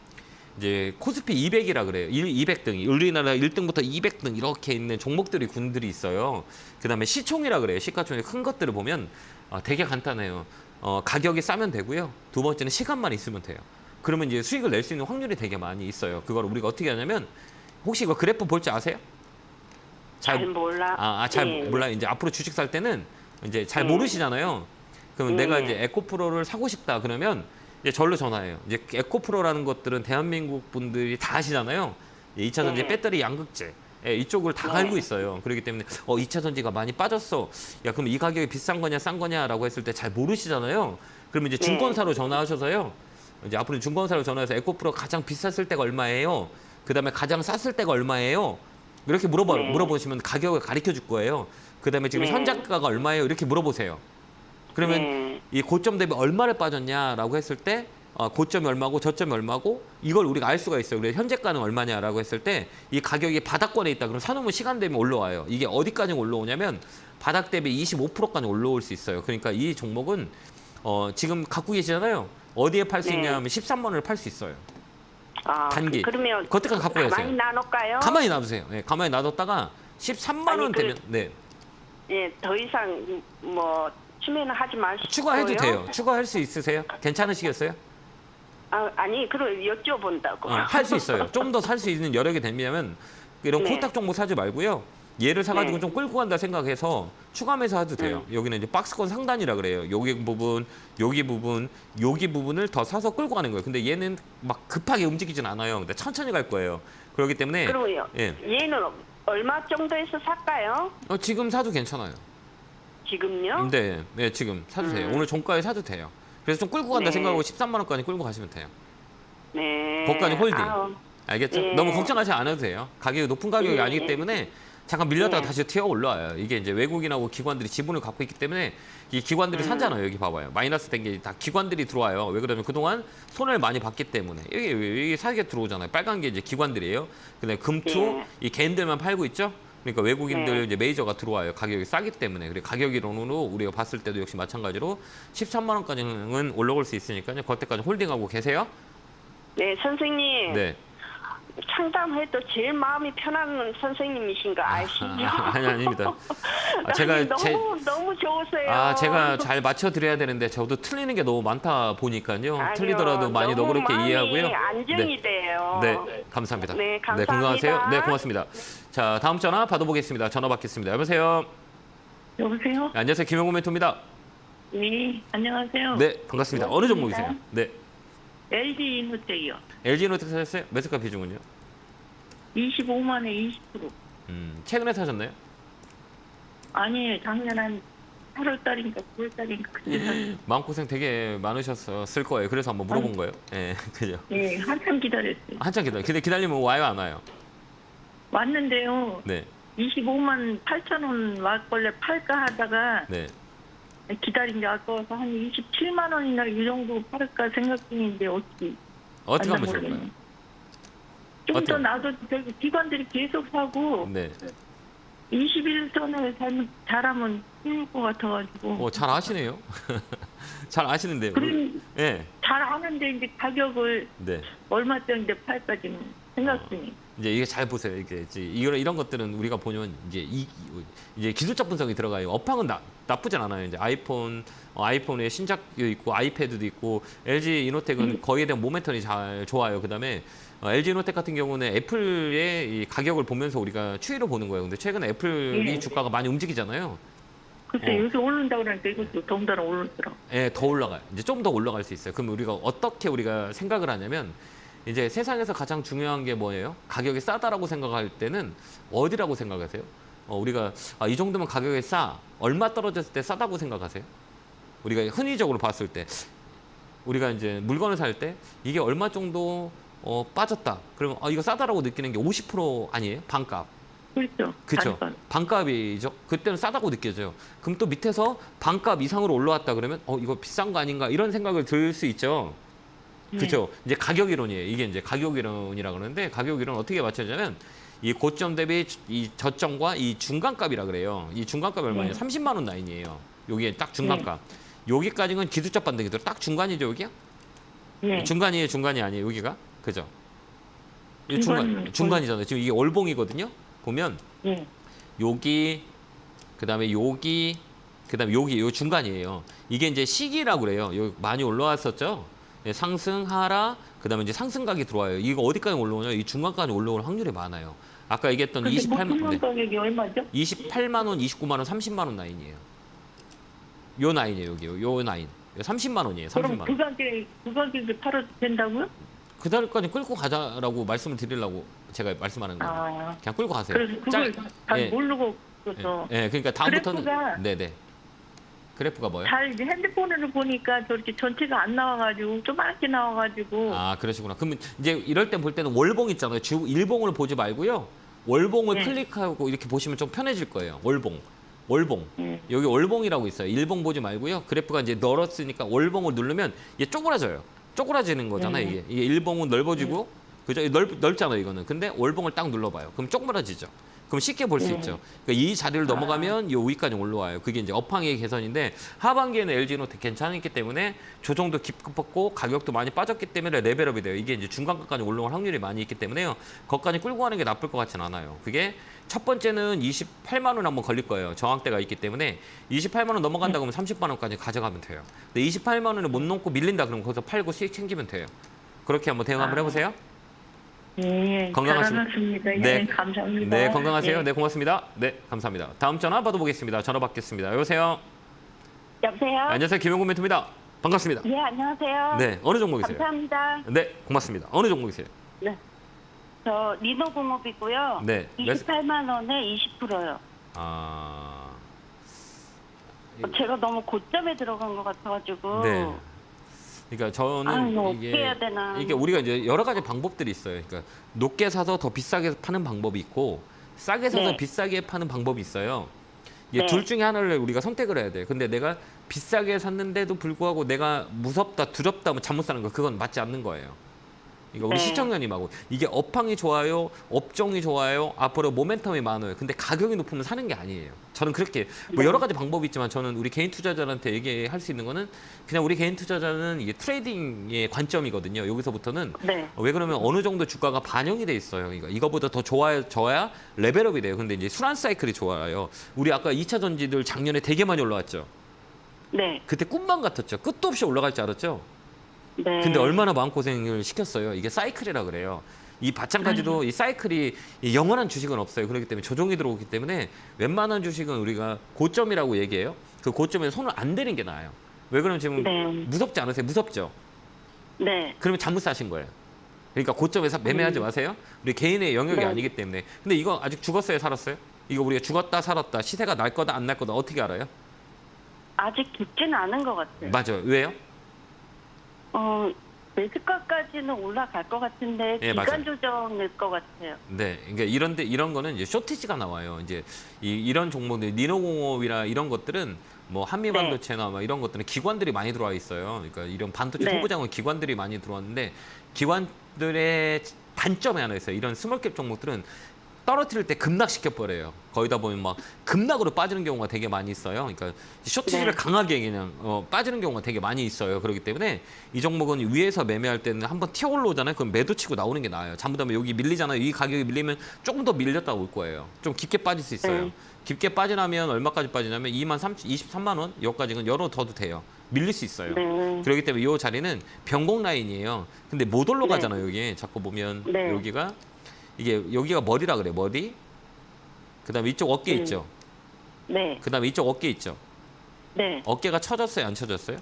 이제 코스피 200이라 그래요. 200등이 우리나라 1등부터 200등 이렇게 있는 종목들이 군들이 있어요. 그다음에 시총이라 그래요. 시가총액 큰 것들을 보면 되게 간단해요. 가격이 싸면 되고요. 두 번째는 시간만 있으면 돼요. 그러면 이제 수익을 낼 수 있는 확률이 되게 많이 있어요. 그걸 우리가 어떻게 하냐면 혹시 이거 그래프 볼 줄 아세요? 잘 몰라. 잘 네. 몰라. 이제 앞으로 주식 살 때는 이제 잘 모르시잖아요. 그러면 내가 이제 에코프로를 사고 싶다 그러면 이제 절로 전화해요. 이제 에코프로라는 것들은 대한민국 분들이 다 아시잖아요. 2차 전지 배터리 양극재. 이쪽을 다 알고 있어요. 그렇기 때문에 2차 전지가 많이 빠졌어. 야, 그럼 이 가격이 비싼 거냐 싼 거냐라고 했을 때 잘 모르시잖아요. 그러면 이제 증권사로 전화하셔서요. 이제 앞으로 증권사로 전화해서 에코프로 가장 비쌌을 때가 얼마예요? 그다음에 가장 쌌을 때가 얼마예요? 이렇게 물어보시면 가격을 가르쳐 줄 거예요. 그다음에 지금 현재가가 얼마예요? 이렇게 물어보세요. 그러면 이 고점 대비 얼마를 빠졌냐라고 했을 때 고점이 얼마고 저점이 얼마고 이걸 우리가 알 수가 있어요. 그래서 현재가는 얼마냐라고 했을 때 이 가격이 바닥권에 있다. 그럼 사놓으면 시간 되면 올라와요. 이게 어디까지 올라오냐면 바닥 대비 25%까지 올라올 수 있어요. 그러니까 이 종목은 지금 갖고 계시잖아요. 어디에 팔 수 있냐면 13만 원을 팔 수 있어요. 단기. 그러면 그때까지 갖고 계세요. 가만히 나눌까요? 가만히 놔두세요. 네, 가만히 놔뒀다가 13만 원 되면 네. 예, 더 이상 뭐 치매는 하지 마시고요. 추가해도 돼요. 추가할 수 있으세요? 괜찮으시겠어요? 아니, 그럼 여쭤본다고. 할 수 있어요. 좀 더 살 수 있는 여력이 되면 이런 네. 코딱 종목 사지 말고요. 얘를 사가지고 네. 좀 끌고 간다 생각해서 추가매수 해도 돼요. 여기는 이제 박스권 상단이라 그래요. 여기 부분, 여기 부분, 여기 부분을 더 사서 끌고 가는 거예요. 근데 얘는 막 급하게 움직이진 않아요. 근데 천천히 갈 거예요. 그렇기 때문에 그러고요. 예. 얘는 얼마 정도에서 살까요? 지금 사도 괜찮아요. 지금요? 네, 지금 사도 돼요. 오늘 종가에 사도 돼요. 그래서 좀 끌고 간다 네. 생각하고 13만 원까지 끌고 가시면 돼요. 네. 거기까지 홀딩. 아우, 알겠죠? 예. 너무 걱정하지 않아도 돼요. 가격이 높은 가격이 예. 아니기 때문에 잠깐 밀렸다가 예. 다시 튀어 올라와요. 이게 이제 외국인하고 기관들이 지분을 갖고 있기 때문에 이 기관들이 사잖아요. 여기 봐봐요. 마이너스 된 게 다 기관들이 들어와요. 왜 그러면 그동안 손해를 많이 봤기 때문에 이게 사게 들어오잖아요. 빨간 게 이제 기관들이에요. 근데 금투 예. 이 개인들만 팔고 있죠. 그러니까 외국인들 네. 이제 메이저가 들어와요. 가격이 싸기 때문에. 그리고 가격이론으로 우리가 봤을 때도 역시 마찬가지로 13만 원까지는 올라올 수 있으니까요. 그때까지 홀딩하고 계세요. 네, 선생님. 네. 상담해도 제일 마음이 편한 선생님이신 거 아시죠? 아닙니다. 제가 아니, 너무 좋으세요. 제가 잘 맞춰 드려야 되는데 저도 틀리는 게 너무 많다 보니까요. 아니요, 틀리더라도 많이 너무 너그럽게 마음이 이해하고요. 안정이 네. 돼요. 네, 감사합니다. 네, 감사합니다. 건강하세요. 네, 고맙습니다. 자, 다음 전화 받아보겠습니다. 전화 받겠습니다. 여보세요. 여보세요? 네, 안녕하세요. 김영구 멘토입니다. 네, 안녕하세요. 네, 반갑습니다. 어느 종목이세요? 네, LG 이노텍이요. LG노텍 사셨어요? 매수가 비중은요? 25만에 20%. 최근에 사셨나요? 아니에요. 작년 한 8월달인가 9월달인가 그때 샀어요. 마음고생 되게 많으셨을 거예요. 그래서 한번 물어본 거예요. 네, 그죠. 네, 한참 기다렸어요. 한참 기다려. 근데 기다리면 와요, 안 와요? 왔는데요. 네, 25만 8천 원 왔걸래 팔까 하다가 네. 기다린 게 아까워서 한 27만 원이나 이 정도 팔을까 생각 중인데 어떻게 어떻게 하면 좋을까요? 좀 더 어떤- 놔둬 저기 기관들이 계속 사고 네. 20일 전에 잘하면 힘들 것 같아가지고 잘 아시네요. 잘 아시는데요. 그럼 네. 잘 아는데 이제 가격을 네. 얼마짜리인데 팔까 지금 생각 중이에요. 이제 이게 잘 보세요. 이게 이런 것들은 우리가 보면 이제 기술적 분석이 들어가요. 업황은 나쁘진 않아요. 이제 아이폰에 신작도 있고 아이패드도 있고 LG 이노텍은 거기에 대한 모멘텀이 잘 좋아요. 그다음에 LG 이노텍 같은 경우는 애플의 이 가격을 보면서 우리가 추이를 보는 거예요. 근데 최근에 애플이 예. 주가가 많이 움직이잖아요. 글쎄 요새 오른다 그러니까 이것도 더군다나 오르더라고. 예, 더 올라가요. 이제 좀 더 올라갈 수 있어요. 그럼 어떻게 우리가 생각을 하냐면 이제 세상에서 가장 중요한 게 뭐예요? 가격이 싸다라고 생각할 때는 어디라고 생각하세요? 우리가 이 정도면 가격이 싸. 얼마 떨어졌을 때 싸다고 생각하세요? 우리가 흔히적으로 봤을 때 우리가 이제 물건을 살 때 이게 얼마 정도 빠졌다. 그러면 이거 싸다라고 느끼는 게 50% 아니에요? 반값. 그렇죠. 그렇죠. 반반. 반값이죠. 그때는 싸다고 느껴져요. 그럼 또 밑에서 반값 이상으로 올라왔다 그러면 이거 비싼 거 아닌가 이런 생각을 들 수 있죠. 그렇죠. 이제 가격 이론이에요. 이게 이제 가격 이론이라 그러는데 가격 이론 어떻게 맞춰지냐면 이 고점 대비 이 저점과 이 중간값이라 그래요. 이 중간값이 얼마냐? 30만 원 라인이에요. 여기에 딱 중간값. 여기까지는 기술적 반등이 들어. 딱 중간이죠, 여기요? 네. 중간이에요, 중간이 아니에요, 여기가? 그죠? 이 중간. 중간이잖아요. 지금 이게 월봉이거든요. 보면 네. 여기 그다음에 여기 그다음에 여기 요 중간이에요. 이게 이제 시기라고 그래요. 여기 많이 올라왔었죠. 네, 상승 하락 그다음에 이제 상승각이 들어와요. 이거 어디까지 올라오냐? 이 중간까지 올라올 확률이 많아요. 아까 얘기했던 근데 28만 보통 네. 가격이 얼마죠? 28만 원, 29만 원, 30만 원 라인이에요. 요 라인이에요, 여기. 요 라인. 30만 원이에요. 30만 그럼 원. 그 가격에 팔아도 된다고요? 그달까지 끌고 가자라고 말씀을 드리려고 제가 말씀하는 거예요. 아, 그냥 끌고 가세요. 그래서 그걸 잘 예. 모르고 그래서 예, 그러니까 다음부터는 그래프가- 네네. 그래프가 뭐예요? 잘 이제 핸드폰으로 보니까 저렇게 전체가 안 나와가지고 조그맣게 나와가지고 아, 그러시구나. 그러면 이제 이럴 때 볼 때는 월봉 있잖아요. 일봉을 보지 말고요. 월봉을 네. 클릭하고 이렇게 보시면 좀 편해질 거예요. 월봉. 네. 여기 월봉이라고 있어요. 일봉 보지 말고요. 그래프가 이제 넓었으니까 월봉을 누르면 이게 쪼그라져요. 쪼그라지는 거잖아요. 네. 이게 일봉은 넓어지고 그죠? 넓잖아요, 이거는. 근데 월봉을 딱 눌러봐요. 그럼 쪼그라지죠. 그럼 쉽게 볼 수 있죠. 그러니까 이 자리를 넘어가면 이 위까지 올라와요. 그게 이제 업황의 개선인데 하반기에는 LG노텍 괜찮았기 때문에 조정도 깊었고 가격도 많이 빠졌기 때문에 레벨업이 돼요. 이게 이제 중간가까지 올라올 확률이 많이 있기 때문에요. 거기까지 끌고 가는 게 나쁠 것 같지는 않아요. 그게 첫 번째는 28만 원 한번 걸릴 거예요. 저항대가 있기 때문에 28만 원 넘어간다 그러면 30만 원까지 가져가면 돼요. 근데 28만 원을 못 넘고 밀린다 그러면 거기서 팔고 수익 챙기면 돼요. 그렇게 한번 대응 한번 해보세요. 예, 건강하십니까? 잘하셨습니다. 네. 예, 감사합니다. 네, 건강하세요. 예. 네, 고맙습니다. 네, 감사합니다. 다음 전화 받아보겠습니다. 전화 받겠습니다. 여보세요. 여보세요? 안녕하세요. 김용구 멘토입니다. 반갑습니다. 예, 안녕하세요. 네, 어느 종목이세요? 감사합니다. 네, 고맙습니다. 어느 종목이세요? 네. 저 리노공업이고요. 네. 28만 원에 20%요. 아, 제가 너무 고점에 들어간 것 같아가지고. 네. 그러니까 저는 아, 이거 어떻게 해야 되나. 이게 우리가 이제 여러 가지 방법들이 있어요. 그러니까 높게 사서 더 비싸게 파는 방법이 있고 싸게 사서 네. 비싸게 파는 방법이 있어요. 이게 네. 둘 중에 하나를 우리가 선택을 해야 돼요. 근데 내가 비싸게 샀는데도 불구하고 내가 무섭다, 두렵다, 뭐 잘못 사는 거 그건 맞지 않는 거예요. 이거 우리 네. 시청자님하고 이게 업황이 좋아요, 업종이 좋아요, 앞으로 모멘텀이 많아요. 근데 가격이 높으면 사는 게 아니에요. 저는 그렇게 뭐 여러 가지 방법이 있지만 저는 우리 개인 투자자한테 얘기할 수 있는 거는 그냥 우리 개인 투자자는 이게 트레이딩의 관점이거든요. 여기서부터는 네. 왜 그러면 어느 정도 주가가 반영이 돼 있어요. 그러니까 이거보다 더 좋아야 레벨업이 돼요. 근데 이제 순환 사이클이 좋아요. 우리 아까 2차 전지들 작년에 되게 많이 올라왔죠. 네. 그때 꿈만 같았죠. 끝도 없이 올라갈 줄 알았죠. 네. 근데 얼마나 마음고생을 시켰어요. 이게 사이클이라 그래요. 이 마찬가지로 이 사이클이 이 영원한 주식은 없어요. 그렇기 때문에 조정이 들어오기 때문에 웬만한 주식은 우리가 고점이라고 얘기해요. 그 고점에 손을 안 대는 게 나아요. 왜 그러면 지금 네. 무섭지 않으세요? 무섭죠? 네. 그러면 잘못 사신 거예요. 그러니까 고점에서 매매하지 마세요. 우리 개인의 영역이 네. 아니기 때문에. 근데 이거 아직 죽었어요? 살았어요? 이거 우리가 죽었다 살았다 시세가 날 거다 안 날 거다 어떻게 알아요? 아직 깊지는 않은 것 같아요. 맞아요. 왜요? 매수가까지는 올라갈 것 같은데 예, 기간 맞아요. 조정일 것 같아요. 네, 그러니까 이런 거는 이제 쇼티지가 나와요. 이제 이런 종목들, 니노공업이나 이런 것들은 뭐 한미반도체나 막 이런 것들은 기관들이 많이 들어와 있어요. 그러니까 이런 반도체 네. 소부장은 기관들이 많이 들어왔는데 기관들의 단점이 하나 있어요. 이런 스몰캡 종목들은 떨어뜨릴 때 급락시켜 버려요. 거기다 보면 막 급락으로 빠지는 경우가 되게 많이 있어요. 그러니까 쇼티지를 네. 강하게 그냥 빠지는 경우가 되게 많이 있어요. 그렇기 때문에 이 종목은 위에서 매매할 때는 한번 튀어 올라오잖아요. 그럼 매도 치고 나오는 게 나아요. 잘못하면 여기 밀리잖아요. 이 가격이 밀리면 조금 더 밀렸다 올 거예요. 좀 깊게 빠질 수 있어요. 네. 깊게 빠지나면 얼마까지 빠지냐면 23만 원 여기까지는 열어 둬도 돼요. 밀릴 수 있어요. 네. 그렇기 때문에 이 자리는 변곡 라인이에요. 근데 못 올라가잖아요. 여기 자꾸 보면 네. 여기가 머리라 그래. 머리. 그다음에 이쪽 어깨 있죠. 네. 그다음에 이쪽 어깨 있죠. 네. 어깨가 처졌어요, 안 처졌어요?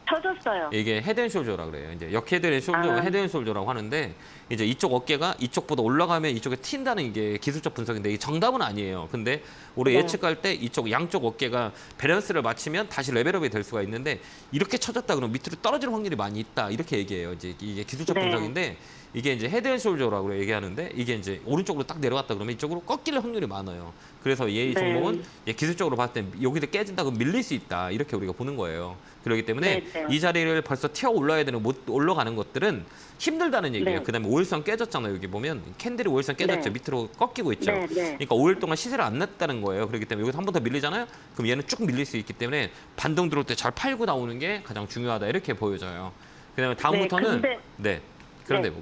쳐졌어요. 이게 헤드앤숄저라 그래요. 이제 역헤드앤숄저, 아. 헤드앤숄저라고 하는데 이제 이쪽 어깨가 이쪽보다 올라가면 이쪽에 튄다는 게 기술적 분석인데 이게 정답은 아니에요. 근데 우리 네. 예측할 때 이쪽 양쪽 어깨가 밸런스를 맞추면 다시 레벨업이 될 수가 있는데 이렇게 쳐졌다 그러면 밑으로 떨어질 확률이 많이 있다 이렇게 얘기해요. 이제 이게 기술적 네. 분석인데 이게 이제 헤드앤숄저라고 얘기하는데 이게 이제 오른쪽으로 딱 내려갔다 그러면 이쪽으로 꺾일 확률이 많아요. 그래서 이 네. 종목은 기술적으로 봤을 때 여기도 깨진다 그러면 밀릴 수 있다 이렇게 우리가 보는 거예요. 그렇기 때문에 네, 네. 이 자리를 벌써 튀어 올라야 되는 못 올라가는 것들은 힘들다는 얘기예요. 네. 그다음에 5일선 깨졌잖아요. 여기 보면 캔들이 5일선 깨졌죠. 네. 밑으로 꺾이고 있죠. 네, 네. 그러니까 5일 동안 시세를 안 냈다는 거예요. 그렇기 때문에 여기서 한 번 더 밀리잖아요. 그럼 얘는 쭉 밀릴 수 있기 때문에 반등 들어올 때 잘 팔고 나오는 게 가장 중요하다 이렇게 보여져요. 그다음에 다음부터는 근데-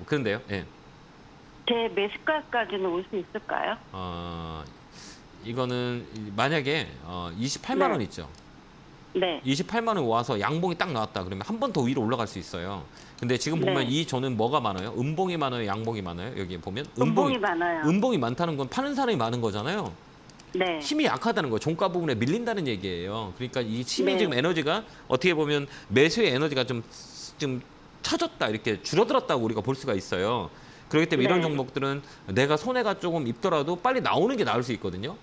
그런데요. 예. 제 매수가까지는 올 수 있을까요? 이거는 만약에 28만 네. 원 있죠. 네. 28만 원 와서 양봉이 딱 나왔다 그러면 한 번 더 위로 올라갈 수 있어요. 근데 지금 보면 네. 이 조는 뭐가 많아요? 음봉이 많아요, 양봉이 많아요. 여기 보면 음봉이 많아요. 음봉이 많다는 건 파는 사람이 많은 거잖아요. 네. 힘이 약하다는 거예요. 종가 부분에 밀린다는 얘기예요. 그러니까 이 힘이 네. 지금 에너지가 어떻게 보면 매수의 에너지가 좀 터졌다 이렇게 줄어들었다고 우리가 볼 수가 있어요. 그렇기 때문에 이런 네. 종목들은 내가 손해가 조금 입더라도 빨리 나오는 게 나을 수 있거든요.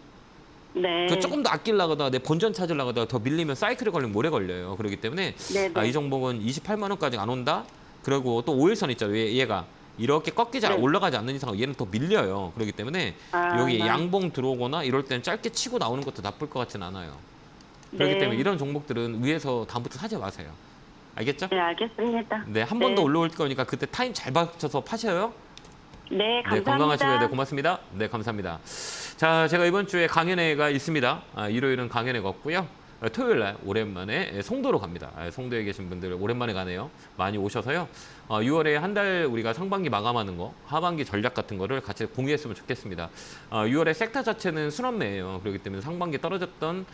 네. 그 조금 더 아끼려다가 내 본전 찾으려다가 더 밀리면 사이클에 걸리면 오래 걸려요. 그렇기 때문에 네, 네. 이 종목은 28만 원까지 안 온다. 그리고 또 5일선 있죠. 얘가 이렇게 꺾이지 네. 올라가지 않는 이상 얘는 더 밀려요. 그렇기 때문에 여기 네. 양봉 들어오거나 이럴 때는 짧게 치고 나오는 것도 나쁠 것 같진 않아요. 그렇기 네. 때문에 이런 종목들은 위에서 다음부터 사지 마세요. 알겠죠? 네, 알겠습니다. 네, 한 번 더 네. 올라올 거니까 그때 타임 잘 맞춰서 파셔요. 네, 네, 감사합니다. 건강하시고요. 네, 고맙습니다. 네, 감사합니다. 자, 제가 이번 주에 강연회가 있습니다. 일요일은 강연회가 없고요. 토요일 날 오랜만에 송도로 갑니다. 송도에 계신 분들 오랜만에 가네요. 많이 오셔서요. 6월에 한 달 우리가 상반기 마감하는 거, 하반기 전략 같은 거를 같이 공유했으면 좋겠습니다. 6월에 섹터 자체는 순환매예요. 그렇기 때문에 상반기 떨어졌던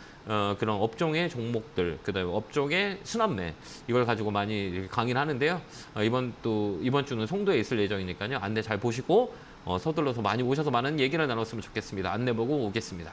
그런 업종의 종목들, 그다음에 업종의 순환매 이걸 가지고 많이 강의를 하는데요. 이번 주는 송도에 있을 예정이니까요. 안내 잘 보시고 서둘러서 많이 오셔서 많은 얘기를 나눴으면 좋겠습니다. 안내 보고 오겠습니다.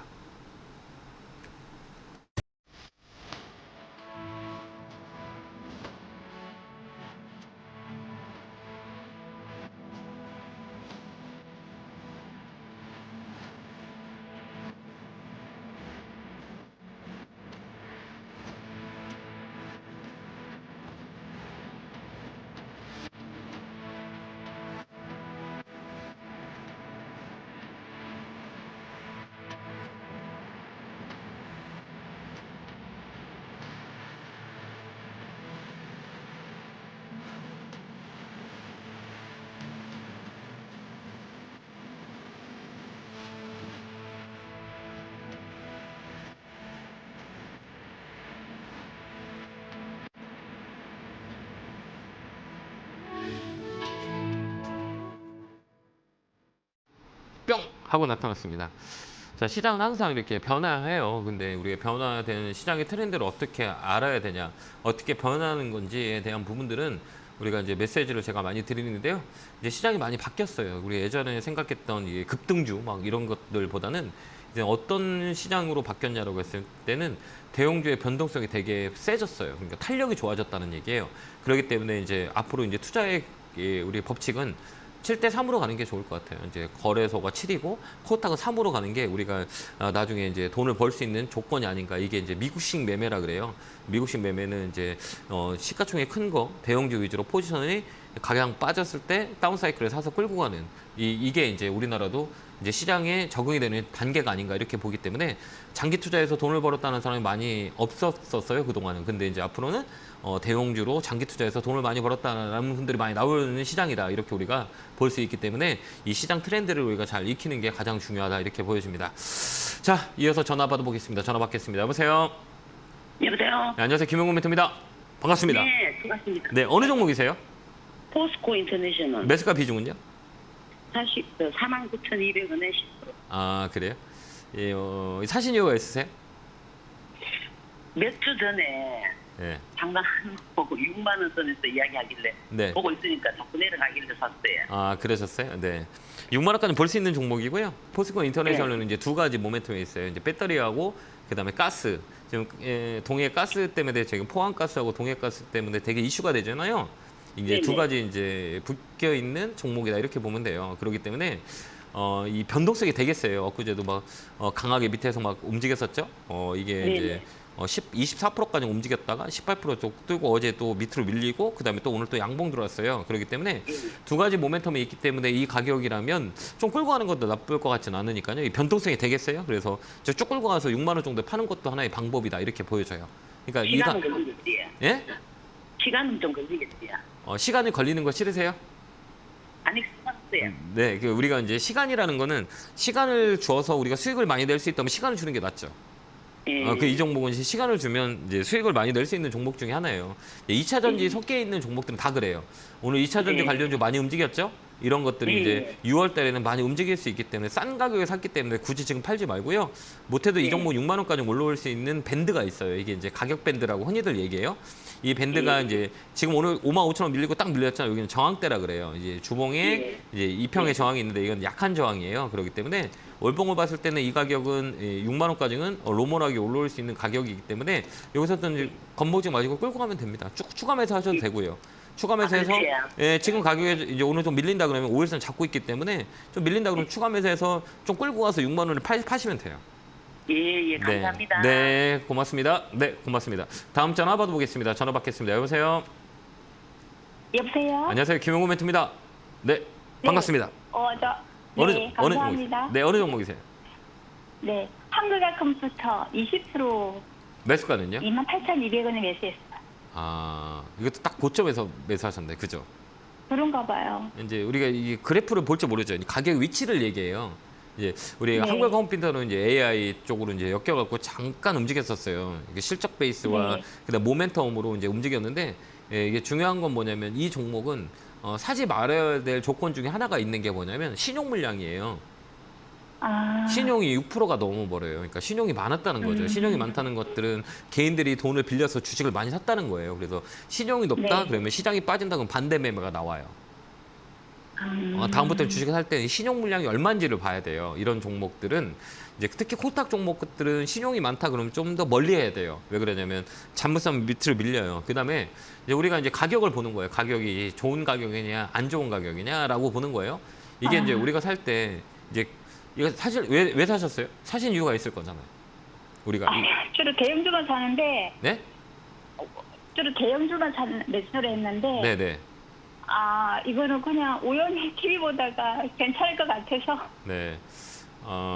뿅 하고 나타났습니다. 자, 시장은 항상 이렇게 변화해요. 근데 우리가 변화되는 시장의 트렌드를 어떻게 알아야 되냐, 어떻게 변하는 건지에 대한 부분들은 우리가 이제 메시지를 제가 많이 드리는데요. 이제 시장이 많이 바뀌었어요. 우리 예전에 생각했던 이 급등주 막 이런 것들보다는 이제 어떤 시장으로 바뀌었냐라고 했을 때는 대형주의 변동성이 되게 세졌어요. 그러니까 탄력이 좋아졌다는 얘기예요. 그렇기 때문에 이제 앞으로 이제 투자의 우리 법칙은 7대3으로 가는 게 좋을 것 같아요. 이제 거래소가 7이고 코스닥은 3으로 가는 게 우리가 나중에 이제 돈을 벌 수 있는 조건이 아닌가. 이게 이제 미국식 매매라 그래요. 미국식 매매는 이제 시가총액 큰 거 대형주 위주로 포지션이 가격 빠졌을 때 다운사이클을 사서 끌고 가는 이게 이제 우리나라도 이제 시장에 적응이 되는 단계가 아닌가 이렇게 보기 때문에 장기 투자에서 돈을 벌었다는 사람이 많이 없었어요, 그동안은. 근데 이제 앞으로는 대형주로 장기 투자해서 돈을 많이 벌었다는 분들이 많이 나오는 시장이다, 이렇게 우리가 볼 수 있기 때문에 이 시장 트렌드를 우리가 잘 익히는 게 가장 중요하다, 이렇게 보여집니다. 자, 이어서 전화 받아보겠습니다. 전화 받겠습니다. 여보세요? 여보세요? 네, 안녕하세요. 김용국 멘토입니다. 반갑습니다. 네, 반갑습니다. 네, 어느 종목이세요? 포스코 인터내셔널 매수가 비중은요? 49,200원에 10%. 아, 그래요? 예, 사신 이유가 있으세요? 몇 주 전에 네. 장난하는 거 보고 6만 원 선에서 이야기하길래 네. 보고 있으니까 자꾸 내려가길래 샀어요. 아, 그러셨어요? 네. 6만 원까지 볼 수 있는 종목이고요. 포스코 인터내셔널은 이제 두 가지 모멘텀이 있어요. 이제 배터리하고 그다음에 가스. 지금 동해 가스 때문에 지금 포항 가스하고 동해 가스 때문에 되게 이슈가 되잖아요. 이제 네네. 두 가지 이제 붙여 있는 종목이다, 이렇게 보면 돼요. 그렇기 때문에 이 변동성이 되게 세요. 엊그제도 막 강하게 밑에서 막 움직였었죠. 이게 네네. 이제 24%까지 움직였다가 18% 뜨고 어제 또 밑으로 밀리고 그다음에 또 오늘 또 양봉 들어왔어요. 그렇기 때문에 두 가지 모멘텀이 있기 때문에 이 가격이라면 좀 끌고 가는 것도 나쁠 것 같지는 않으니까요. 이 변동성이 되게 세요. 그래서 쭉 끌고 가서 6만 원 정도 파는 것도 하나의 방법이다, 이렇게 보여져요. 그러니까 시간은 걸리겠지요. 예? 시간은 좀 걸리겠지요. 시간이 걸리는 거 싫으세요? 아니, 샀어요. 네, 우리가 이제 시간이라는 거는 시간을 주어서 우리가 수익을 많이 낼 수 있다면 시간을 주는 게 낫죠. 예. 이 종목은 시간을 주면 이제 수익을 많이 낼 수 있는 종목 중에 하나예요. 2차 전지 섞여 있는 종목들은 다 그래요. 오늘 2차 전지 네. 관련주 많이 움직였죠? 이런 것들이 네. 이제 6월 달에는 많이 움직일 수 있기 때문에 싼 가격에 샀기 때문에 굳이 지금 팔지 말고요. 못해도 이 네. 종목 6만 원까지 올라올 수 있는 밴드가 있어요. 이게 이제 가격 밴드라고 흔히들 얘기해요. 이 밴드가 네. 이제 지금 오늘 5만 5천 원 밀리고 딱 밀렸잖아요. 여기는 저항대라 그래요. 이제 주봉에 네. 이제 2평의 저항이 있는데 이건 약한 저항이에요. 그렇기 때문에 월봉을 봤을 때는 이 가격은 6만 원까지는 로멀하게 올라올 수 있는 가격이기 때문에 여기서부터 이제 겁먹지 마시고 끌고 가면 됩니다. 추가 매수 하셔도 되고요. 추가 매수해서 지금 가격에 이제 오늘 좀 밀린다 그러면 5일선 잡고 있기 때문에 좀 밀린다 그러면 추가 매수해서 좀 끌고 가서 6만 원을 파시면 돼요. 예, 감사합니다. 네, 고맙습니다. 네, 고맙습니다. 다음 전화 받아보겠습니다. 전화 받겠습니다. 여보세요? 여보세요? 안녕하세요. 김용호 멘토입니다. 네, 반갑습니다. 네, 감사합니다. 네, 어느 종목이세요? 네, 한글과 컴퓨터 20% 매수가는요? 28,200원에 매수했어요. 아, 이것도 딱 고점에서 매수하셨네. 그죠? 그런가 봐요. 이제 우리가 이 그래프를 볼지 모르죠. 가격 위치를 얘기해요. 이제 우리 네. 한글 컴퓨터는 이제 AI 쪽으로 이제 엮여갖고 잠깐 움직였었어요. 이게 실적 베이스와 네. 그다음 모멘텀으로 이제 움직였는데 이게 중요한 건 뭐냐면 이 종목은 사지 말아야 될 조건 중에 하나가 있는 게 뭐냐면 신용 물량이에요. 아, 신용이 6%가 넘어 버려요. 그러니까 신용이 많았다는 거죠. 신용이 많다는 것들은 개인들이 돈을 빌려서 주식을 많이 샀다는 거예요. 그래서 신용이 높다 네. 그러면 시장이 빠진다 그러면 반대 매매가 나와요. 다음부터 주식을 살 때는 신용 물량이 얼마인지를 봐야 돼요. 이런 종목들은 이제 특히 코스닥 종목들은 신용이 많다 그러면 좀 더 멀리 해야 돼요. 왜 그러냐면 잠못하면 밑으로 밀려요. 그다음에 이제 우리가 이제 가격을 보는 거예요. 가격이 좋은 가격이냐 안 좋은 가격이냐라고 보는 거예요. 이게 이제 우리가 살 때 이제 이거 사실 왜 사셨어요? 사신 이유가 있을 거잖아요. 우리가 주로 대형주만 사는데, 네? 주로 대형주만 매수를 했는데, 네네. 아, 이거는 그냥 우연히 TV 보다가 괜찮을 것 같아서. 네.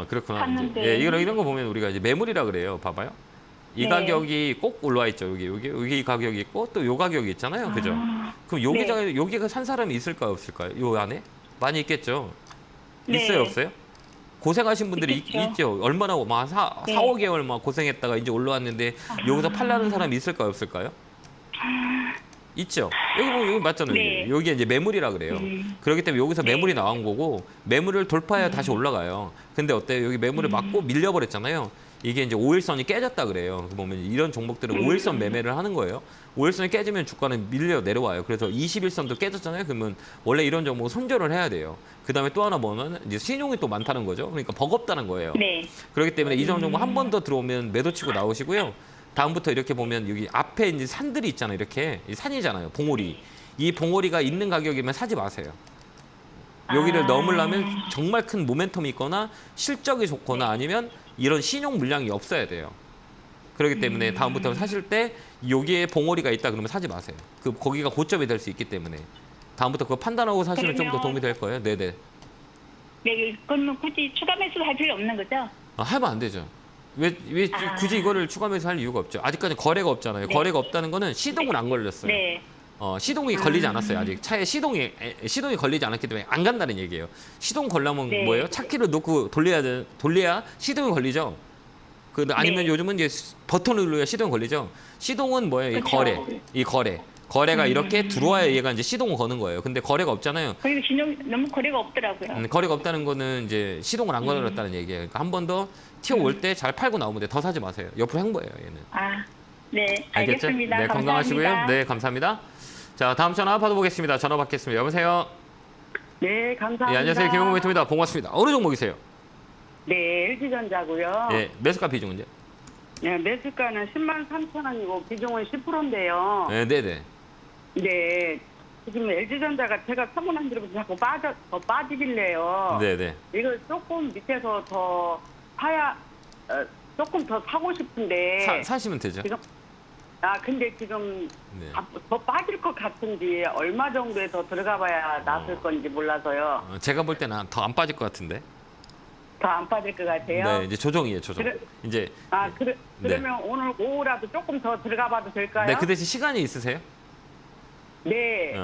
그렇구나. 샀는데. 이제, 이런 거 보면 우리가 이제 매물이라 그래요. 봐봐요. 이 네. 가격이 꼭 올라와 있죠. 여기 이 가격이 있고 또 요 가격이 있잖아요. 그죠? 그럼 네. 여기가 산 사람이 있을까요, 없을까요? 요 안에? 많이 있겠죠. 네. 있어요, 없어요? 고생하신 분들이 있겠죠. 있죠. 얼마나 막 4, 네. 5개월 막 고생했다가 이제 올라왔는데 여기서 팔라는 사람이 있을까요, 없을까요? 있죠. 여기 보면 여기 맞잖아요. 네. 여기 이제 매물이라 그래요. 그렇기 때문에 여기서 매물이 나온 거고 매물을 돌파해야 다시 올라가요. 근데 어때요? 여기 매물을 맞고 밀려버렸잖아요. 이게 이제 5일선이 깨졌다 그래요. 보면 이런 종목들은 5일선 매매를 하는 거예요. 5일선이 깨지면 주가는 밀려 내려와요. 그래서 21선도 깨졌잖아요. 그러면 원래 이런 종목은 손절을 해야 돼요. 그다음에 또 하나 뭐냐면 이제 신용이 또 많다는 거죠. 그러니까 버겁다는 거예요. 네. 그렇기 때문에 이런 종목 한 번 더 들어오면 매도 치고 나오시고요. 다음부터 이렇게 보면 여기 앞에 이제 산들이 있잖아요. 이렇게 이 산이잖아요. 봉우리. 이 봉우리가 있는 가격이면 사지 마세요. 여기를 넘으려면 정말 큰 모멘텀이 있거나 실적이 좋거나 아니면 이런 신용 물량이 없어야 돼요. 그렇기 때문에 다음부터 사실 때 여기에 봉우리가 있다 그러면 사지 마세요. 거기가 고점이 될 수 있기 때문에 다음부터 그거 판단하고 사시면 좀 더 그러면- 도움이 될 거예요. 네네. 네, 그러면 굳이 추가 매수를 할 필요 없는 거죠? 하면 안 되죠. 왜 굳이 이거를 추가 매수할 이유가 없죠. 아직까지 거래가 없잖아요. 네. 거래가 없다는 거는 시동은 안 걸렸어요. 네. 시동이 걸리지 않았어요. 아직 차에 시동이 걸리지 않았기 때문에 안 간다는 얘기예요. 시동 걸려면 네. 뭐예요? 차키를 놓고 돌려야 시동이 걸리죠. 아니면 네. 요즘은 이제 버튼을 눌러야 시동이 걸리죠. 시동은 뭐예요? 그쵸. 이 거래. 거래가 이렇게 들어와야 얘가 이제 시동을 거는 거예요. 근데 거래가 없잖아요. 그리고 진영 너무 거래가 없더라고요. 거래가 없다는 거는 이제 시동을 안 걸었다는 얘기예요. 그러니까 한 번 더 튀어올 때 잘 팔고 나오면 돼. 더 사지 마세요. 옆으로 행보예요, 얘는. 아, 네, 알겠죠? 알겠습니다. 네, 건강하시고요. 감사합니다. 네, 감사합니다. 자, 다음 전화 받아보겠습니다. 전화 받겠습니다. 여보세요? 네, 감사합니다. 네, 안녕하세요. 김용모입니다. 고맙습니다. 어느 종목이세요? 네, LG전자고요. 네, 매수가 비중은요? 네, 매수가는 10만 3천 원이고 비중은 10%인데요. 네, 네, 네. 네, 지금 LG전자가 제가 선물한 대로 자꾸 더 빠지길래요. 네, 네. 이걸 조금 밑에서 더 조금 더 사고 싶은데. 사시면 되죠. 지금 근데 지금 네. 더 빠질 것 같은지 얼마 정도에 더 들어가 봐야 낫을 건지 몰라서요. 제가 볼 때는 더 안 빠질 것 같은데. 더 안 빠질 것 같아요. 네, 이제 조정이에요, 조정. 그래- 이제 그러면 오늘 오후라도 조금 더 들어가 봐도 될까요? 네, 그 대신 시간이 있으세요? 네.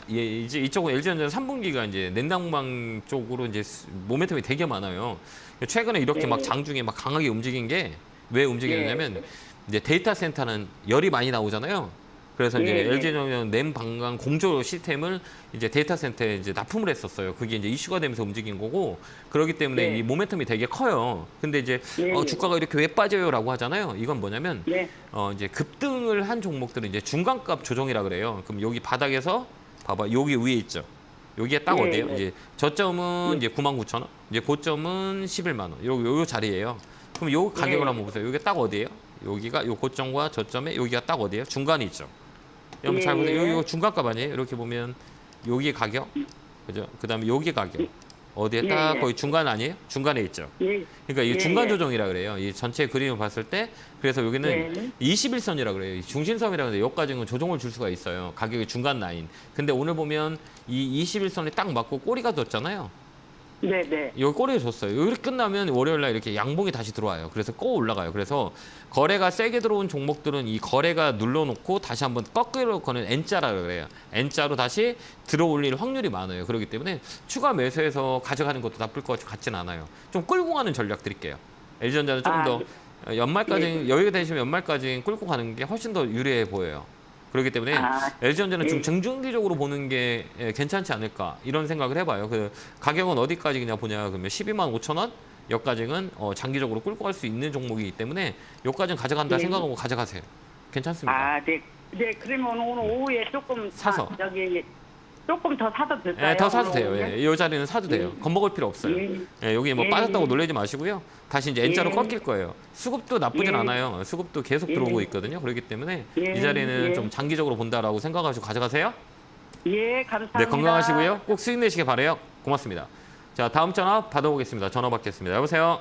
이제 이쪽은 LG전자 3분기가 이제 냉난방 쪽으로 이제 모멘텀이 되게 많아요. 최근에 이렇게 네. 막 장중에 막 강하게 움직인 게 왜 움직이냐면 이제 데이터 센터는 열이 많이 나오잖아요. 그래서 이제 네. LG전자는 냉방광 공조 시스템을 이제 데이터 센터에 이제 납품을 했었어요. 그게 이제 이슈가 되면서 움직인 거고 그렇기 때문에 네. 이 모멘텀이 되게 커요. 근데 이제 네. 주가가 이렇게 왜 빠져요라고 하잖아요. 이건 뭐냐면 네. 이제 급등을 한 종목들은 이제 중간값 조정이라 그래요. 그럼 여기 바닥에서 봐봐. 여기 위에 있죠. 여기에 딱 네, 어디예요? 네. 이제 저점은 이제 99,000원. 이제 고점은 11만 원. 요 자리예요. 그럼 요 가격을 네. 한번 보세요. 여기 딱 어디예요? 여기가 요 고점과 저점에 여기가 딱 어디예요? 중간에 있죠. 여러분 잘 보세요. 네. 여기 중간값 아니에요? 이렇게 보면 여기 가격. 그죠? 그다음에 여기 가격. 어디에 네, 딱 네. 거의 중간 아니에요? 중간에 있죠. 예. 그러니까 이게 예, 중간 예. 조정이라 그래요. 이 전체 그림을 봤을 때 그래서 여기는 네. 21선이라 그래요. 이 중심선이라 그래요. 여기까지는 조정을 줄 수가 있어요. 가격의 중간 라인. 근데 오늘 보면 이 21선이 딱 맞고 꼬리가 뒀잖아요. 네네. 여기 꼬리에 줬어요. 이렇게 끝나면 월요일 날 이렇게 양봉이 다시 들어와요. 그래서 꼬 올라가요. 그래서 거래가 세게 들어온 종목들은 이 거래가 눌러놓고 다시 한번 거꾸로 거는 N자라고 그래요. N자로 다시 들어올릴 확률이 많아요. 그렇기 때문에 추가 매수해서 가져가는 것도 나쁠 것 같지는 않아요. 좀 끌고 가는 전략 드릴게요. LG전자는 조금 더 연말까지 여유가 되시면 연말까지 끌고 가는 게 훨씬 더 유리해 보여요. 그렇기 때문에 LG전자는 좀 중장기적으로 보는 게 괜찮지 않을까 이런 생각을 해봐요. 그 가격은 어디까지 그냥 보냐 그러면 12만 5천 원 여기까지는 장기적으로 끌고 갈 수 있는 종목이기 때문에 여기까지는 가져간다 생각하고 가져가세요. 괜찮습니다. 네. 네, 그러면 오늘 오후에 조금 사서. 조금 더 사도 될까요? 네, 더 사도 돼요. 오늘 예, 오후에? 이 자리는 사도 돼요. 겁먹을 필요 없어요. 예, 여기 뭐 빠졌다고 놀라지 마시고요. 다시 이제 N자로 꺾일 거예요. 수급도 나쁘진 않아요. 수급도 계속 들어오고 있거든요. 그렇기 때문에 이 자리는 좀 장기적으로 본다라고 생각하시고 가져가세요. 예, 감사합니다. 네, 건강하시고요. 꼭 수익 내시길 바라요. 고맙습니다. 자, 다음 전화 받아보겠습니다. 전화 받겠습니다. 여보세요.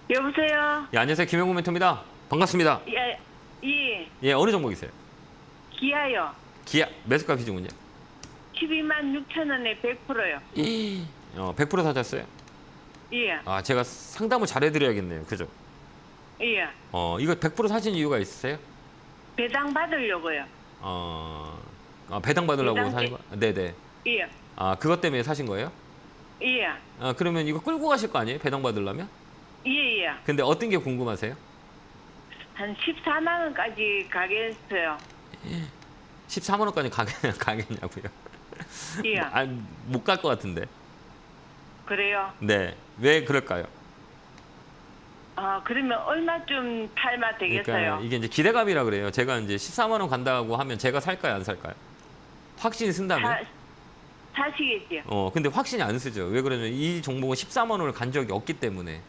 여보세요. 예, 안녕하세요. 김영구 멘토입니다. 반갑습니다. 예, 예, 어느 종목이세요? 기아요. 기아 매수가 비중은요? 12만 6천 원에 100%요. 100% 사셨어요? 예, 아, 제가 상담을 잘해드려야겠네요. 그죠? 예. 이거 100% 사신 이유가 있으세요? 배당 받으려고요. 배당 받으려고 배당 사는 거? 네네. 예, 아, 그것 때문에 사신 거예요? 예, 그러면 이거 끌고 가실 거 아니에요? 배당 받으려면? 예, 예. 근데 어떤 게 궁금하세요? 한 14만 원까지 가겠어요. 14만 원까지 가겠냐고요? 예, 못 갈 것 같은데. 그래요. 네. 왜 그럴까요? 그러면 얼마쯤 팔면 되겠어요? 그러니까 이게 이제 기대감이라 그래요. 제가 이제 14만 원 간다고 하면 제가 살까요, 안 살까요? 확신이 쓴다면? 사시겠지요. 근데 확신이 안 쓰죠. 왜 그러냐면 이 종목은 14만 원을 간 적이 없기 때문에.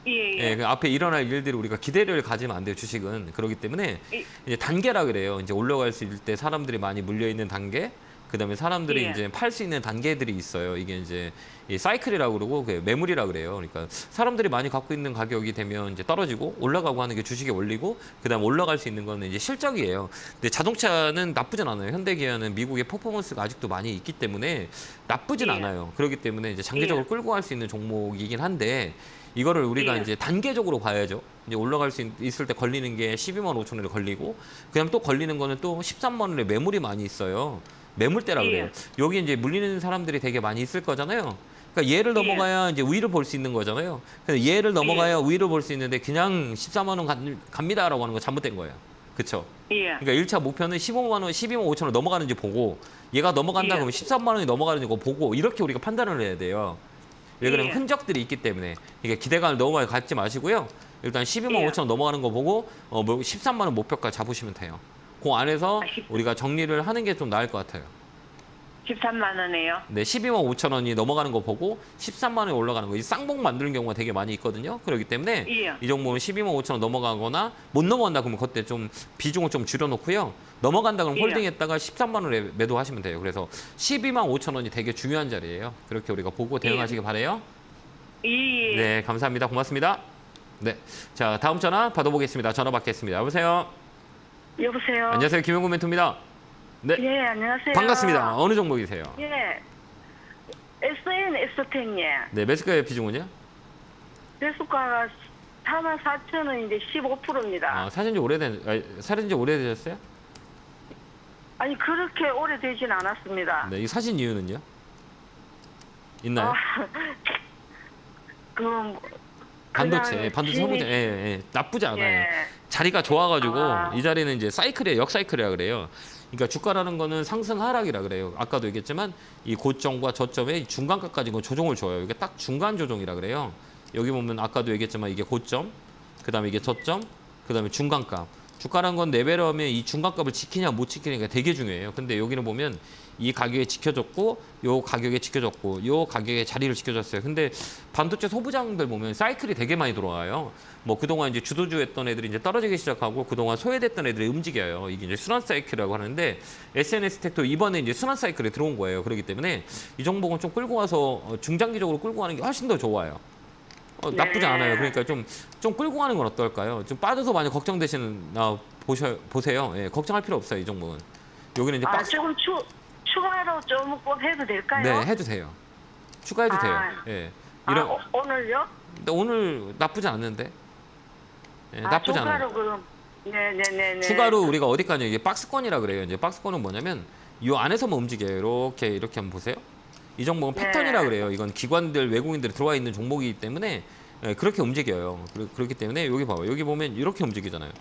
예, 예, 그 앞에 일어날 일들을 우리가 기대를 가지면 안 돼요, 주식은. 그렇기 때문에 이제 단계라 그래요. 이제 올라갈 수 있을 때 사람들이 많이 물려 있는 단계, 그다음에 사람들이 예. 이제 팔 수 있는 단계들이 있어요. 이게 이제 이 사이클이라고 그러고 그 매물이라 그래요. 그러니까 사람들이 많이 갖고 있는 가격이 되면 이제 떨어지고 올라가고 하는 게 주식의 원리고, 그다음 올라갈 수 있는 거는 이제 실적이에요. 근데 자동차는 나쁘진 않아요. 현대기아는 미국의 퍼포먼스가 아직도 많이 있기 때문에 나쁘진 예. 않아요. 그렇기 때문에 이제 장기적으로 끌고 갈 수 있는 종목이긴 한데, 이거를 우리가 예. 이제 단계적으로 봐야죠. 이제 올라갈 수 있을 때 걸리는 게 12만 5천 원에 걸리고, 그냥 또 걸리는 거는 또 13만 원에 매물이 많이 있어요. 매물대라 그래요. 여기 이제 물리는 사람들이 되게 많이 있을 거잖아요. 그러니까 얘를 넘어가야 이제 위를 볼 수 있는 거잖아요. 그래서 얘를 넘어가야 위를 볼 수 있는데 그냥 14만 원 갑니다라고 하는 건 잘못된 거예요. 그렇죠? 예. 그러니까 1차 목표는 15만 원, 12만 5천 원 넘어가는지 보고, 얘가 넘어간다 그러면 13만 원이 넘어가는지 보고 이렇게 우리가 판단을 해야 돼요. 왜 그러면 흔적들이 있기 때문에. 이게 기대감을 너무 많이 갖지 마시고요. 일단 12만 5천 원 넘어가는 거 보고 13만 원 목표까지 잡으시면 돼요. 그 안에서 우리가 정리를 하는 게 좀 나을 것 같아요. 13만 원에요. 네, 12만 5천 원이 넘어가는 거 보고 13만 원이 올라가는 거, 이 쌍봉 만드는 경우가 되게 많이 있거든요. 그렇기 때문에 예. 이 종목은 12만 5천 원 넘어가거나 못 넘어간다 그러면 그때 좀 비중을 좀 줄여놓고요. 넘어간다 그러면 예. 홀딩했다가 13만 원에 매도하시면 돼요. 그래서 12만 5천 원이 되게 중요한 자리예요. 그렇게 우리가 보고 대응하시기 바라요. 예. 네, 감사합니다. 고맙습니다. 네, 자 다음 전화 받아보겠습니다. 전화 받겠습니다. 여보세요. 여보세요. 안녕하세요, 김영구 멘토입니다. 네, 예, 안녕하세요. 반갑습니다. 어느 종목이세요? 예. SN 에스텐 예. 네, 매수가의 비중은요? 매수가가 44,000원인데 15%입니다. 사신 지 오래되셨어요? 아니 그렇게 오래되진 않았습니다. 네, 이 사신 이유는요? 있나요? 그럼 반도체 소모재, 예, 나쁘지 않아요. 예. 자리가 좋아가지고 아. 이 자리는 이제 사이클이에요, 역사이클이라 그래요. 그러니까 주가라는 거는 상승 하락이라 그래요. 아까도 얘기했지만 이 고점과 저점의 중간가까지 조정을 줘요. 이게 딱 중간 조정이라 그래요. 여기 보면 아까도 얘기했지만 이게 고점, 그다음에 이게 저점, 그다음에 중간값. 주가라는 건 레벨업하면 이 중간값을 지키냐 못 지키냐가 되게 중요해요. 근데 여기는 보면 이 가격에 지켜졌고, 요 가격에 지켜졌고, 요 가격에 자리를 지켜줬어요. 근데 반도체 소부장들 보면 사이클이 되게 많이 돌아와요. 뭐 그동안 이제 주도주했던 애들이 이제 떨어지기 시작하고, 그동안 소외됐던 애들이 움직여요. 이게 이제 순환 사이클이라고 하는데, SNS 텍도 이번에 이제 순환 사이클에 들어온 거예요. 그렇기 때문에 이 종목은 좀 끌고 와서 중장기적으로 끌고 가는 게 훨씬 더 좋아요. 나쁘지 않아요. 그러니까 좀 끌고 가는 건 어떨까요? 좀 빠져서 많이 걱정되시는 보세요. 예, 걱정할 필요 없어요. 이 종목은. 여기는 이제 조금 추가로 좀 꼭 해도 될까요? 네, 해도 돼요. 추가해도 돼요. 아. 예. 오늘요? 근데 오늘 나쁘지 않는데. 예, 나쁘지 않아요. 추가로 그럼. 네네네네. 추가로 우리가 어디까지 이게 박스권이라 그래요. 이제 박스권은 뭐냐면 이 안에서만 움직여요. 이렇게 한번 보세요. 이 종목은 네. 패턴이라 그래요. 이건 기관들 외국인들이 들어와 있는 종목이기 때문에 그렇게 움직여요. 그렇기 때문에 여기 봐요. 여기 보면 이렇게 움직이잖아요.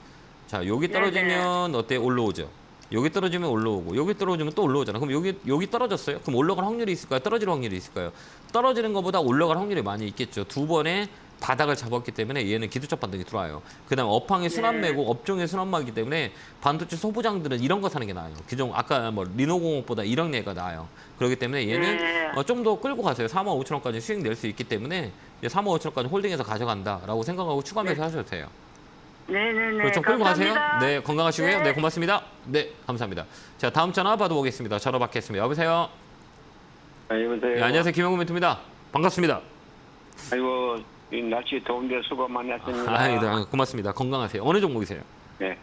자, 여기 떨어지면 어때? 올라오죠. 여기 떨어지면 올라오고 여기 떨어지면 또 올라오잖아. 그럼 여기 떨어졌어요? 그럼 올라갈 확률이 있을까요? 떨어질 확률이 있을까요? 떨어지는 것보다 올라갈 확률이 많이 있겠죠. 두 번의 바닥을 잡았기 때문에 얘는 기술적 반등이 들어와요. 그다음 업황의 순환매고 업종의 순환매이기 때문에 반도체 소부장들은 이런 거 사는 게 나아요. 기존 아까 뭐 리노공업보다 이런 얘가 나아요. 그렇기 때문에 얘는 좀 더 끌고 가세요. 45,000원까지 수익 낼 수 있기 때문에 이제 45,000원까지 홀딩해서 가져간다라고 생각하고 추가 매수 하셔도 돼요. 네네네. 그렇죠. 끌고 가세요. 감사합니다. 네, 건강하시고요. 네. 네, 고맙습니다. 네, 감사합니다. 자, 다음 전화 받아보겠습니다. 전화 받겠습니다. 여보세요. 여보세요. 네, 안녕하세요. 김영구 멘토입니다. 반갑습니다. 아이고 이 날씨 더운데 수고 많이 했습니다. 아, 고맙습니다. 건강하세요. 어느 종목이세요? 네.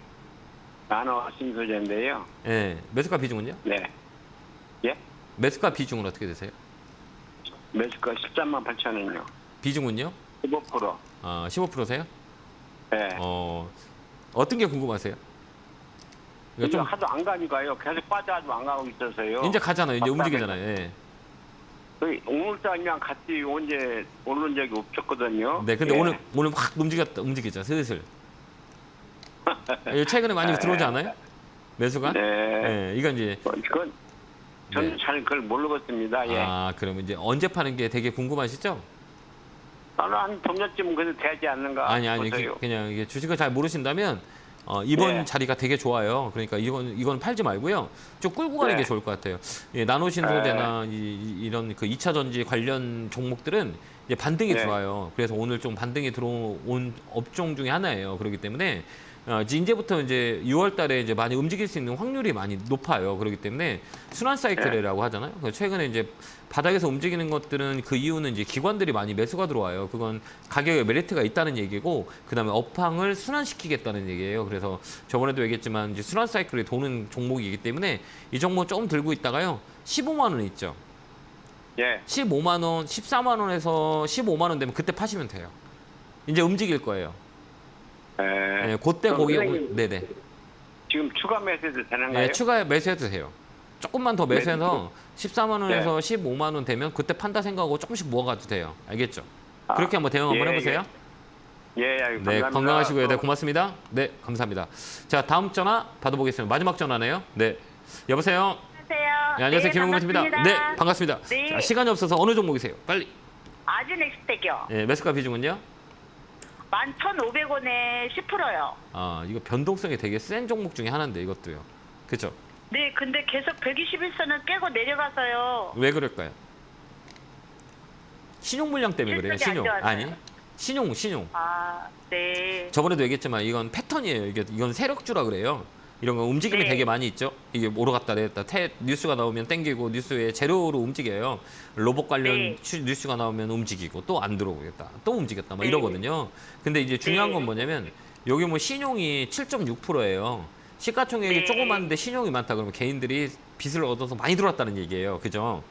나노 신소재인데요. 네, 매수가 비중은요? 네. 예? 매수가 비중은 어떻게 되세요? 매수가 13만 8천 원요. 비중은요? 15%. 15%세요? 네. 어떤 게 궁금하세요? 이거 이거 좀 하도 안 가니까요. 계속 빠져가지고 안 가고 있어서요. 이제 가잖아요. 이제 답답해. 움직이잖아요. 예. 오늘따랑 같이 언제 오른 적이 없었거든요. 네, 근데 예. 오늘 확 움직이죠. 슬슬. 최근에 많이 들어오지 않아요? 매수가? 네. 예, 이건 이제 그건 저는 네. 잘 그걸 모르겠습니다. 예. 그러면 이제 언제 파는 게 되게 궁금하시죠? 한 동년쯤은 그래도 되지 않는가 아니 싶어서요. 그냥 이게 주식을 잘 모르신다면 이번 네. 자리가 되게 좋아요. 그러니까 이건 팔지 말고요. 좀 끌고 가는 네. 게 좋을 것 같아요. 예, 나노신소재나 이런 그 2차 전지 관련 종목들은 이제 반등이 네. 좋아요. 그래서 오늘 좀 반등이 들어온 업종 중에 하나예요. 그렇기 때문에 이제부터 이제 6월 달에 이제 많이 움직일 수 있는 확률이 많이 높아요. 그렇기 때문에 순환 사이클이라고 하잖아요. 최근에 이제 바닥에서 움직이는 것들은 그 이유는 이제 기관들이 많이 매수가 들어와요. 그건 가격에 메리트가 있다는 얘기고, 그다음에 업황을 순환시키겠다는 얘기예요. 그래서 저번에도 얘기했지만 이제 순환 사이클이 도는 종목이기 때문에 이 종목 조금 들고 있다가요. 15만 원 있죠. 예. 15만 원, 14만 원에서 15만 원 되면 그때 파시면 돼요. 이제 움직일 거예요. 네, 그때 그럼 거기 선생님, 네네. 지금 추가 매수해도 되는가요? 네, 추가 매수해도 돼요. 조금만 더 매수해서 14만 원에서 15만 원 되면 그때 판다 생각하고 조금씩 모아가도 돼요. 알겠죠? 그렇게 한번 대응 한번 해보세요. 예, 네, 감사합니다. 건강하시고요. 네, 고맙습니다. 네, 감사합니다. 자, 다음 전화 받아보겠습니다. 마지막 전화네요. 네, 여보세요. 안녕하세요. 네, 안녕하세요. 김영구입니다. 네, 반갑습니다. 네. 자, 시간이 없어서 어느 종목이세요? 빨리. 아주넥스텍이요. 네, 매수가 비중은요? 11,500원에 10%요. 이거 변동성이 되게 센 종목 중에 하나인데 이것도요. 그죠? 네, 근데 계속 121선을 깨고 내려가서요. 왜 그럴까요? 신용 물량 때문에 그래요. 실적이 안 신용. 좋아서요. 아니, 신용. 아, 네. 저번에도 얘기했지만 이건 패턴이에요. 이건 세력주라 그래요. 이런 거 움직임이 네. 되게 많이 있죠. 이게 오르갔다 내렸다 뉴스가 나오면 땡기고 뉴스에 재료로 움직여요. 로봇 관련 네. 뉴스가 나오면 움직이고 또 안 들어오겠다. 또 움직였다. 막 네. 이러거든요. 근데 이제 중요한 네. 건 뭐냐면 여기 뭐 신용이 7.6%예요. 시가총액이 네. 조그만데 신용이 많다 그러면 개인들이 빚을 얻어서 많이 들어왔다는 얘기예요. 그죠?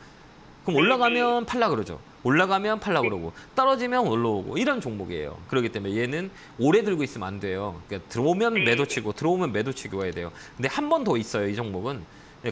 그럼 네, 올라가면 팔라 그러죠. 올라가면 팔라 그러고 떨어지면 올라오고 이런 종목이에요. 그렇기 때문에 얘는 오래 들고 있으면 안 돼요. 그러니까 들어오면 네. 매도치고 들어오면 매도치고 해야 돼요. 근데 한 번 더 있어요. 이 종목은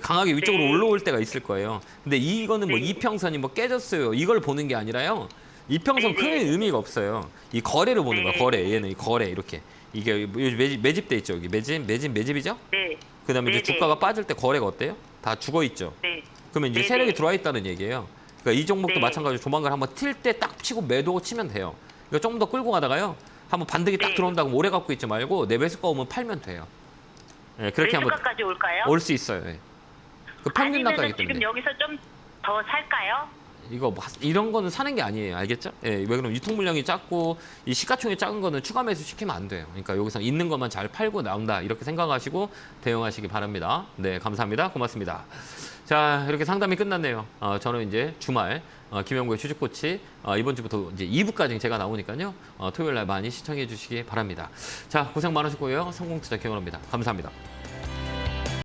강하게 위쪽으로 네. 올라올 때가 있을 거예요. 근데 이거는 뭐 네. 이평선이 뭐 깨졌어요. 이걸 보는 게 아니라요. 이평선 네, 큰 네. 의미가 없어요. 이 거래를 보는 네. 거야. 거래. 얘는 이 거래 이렇게 이게 매집돼 있죠. 여기 매집이죠. 네. 그다음에 이제 네, 네. 주가가 빠질 때 거래가 어때요? 다 죽어 있죠. 네. 그러면 이제 네네. 세력이 들어와 있다는 얘기예요. 그러니까 이 종목도 네. 마찬가지로 조만간 한번 튈 때 딱 치고 매도 치면 돼요. 그러니까 조금 더 끌고 가다가요. 한번 반등이 딱 네. 들어온다고 오래 갖고 있지 말고 내 매수가 오면 팔면 돼요. 네, 그렇게 한번 매수가까지 올까요? 올 수 있어요. 네. 그 평균 아니면 단가이기 지금 때문에. 여기서 좀 더 살까요? 이거 이런 거는 사는 게 아니에요. 알겠죠? 예, 왜 그러면 유통 물량이 작고 이 시가총액이 작은 거는 추가 매수 시키면 안 돼요. 그러니까 여기서 있는 것만 잘 팔고 나온다. 이렇게 생각하시고 대응하시기 바랍니다. 네, 감사합니다. 고맙습니다. 자, 이렇게 상담이 끝났네요. 저는 이제 주말 김영구의 주식코치 이번 주부터 이제 2부까지 제가 나오니까요. 토요일 날 많이 시청해 주시기 바랍니다. 자, 고생 많으셨고요. 성공투자 기원합니다. 감사합니다.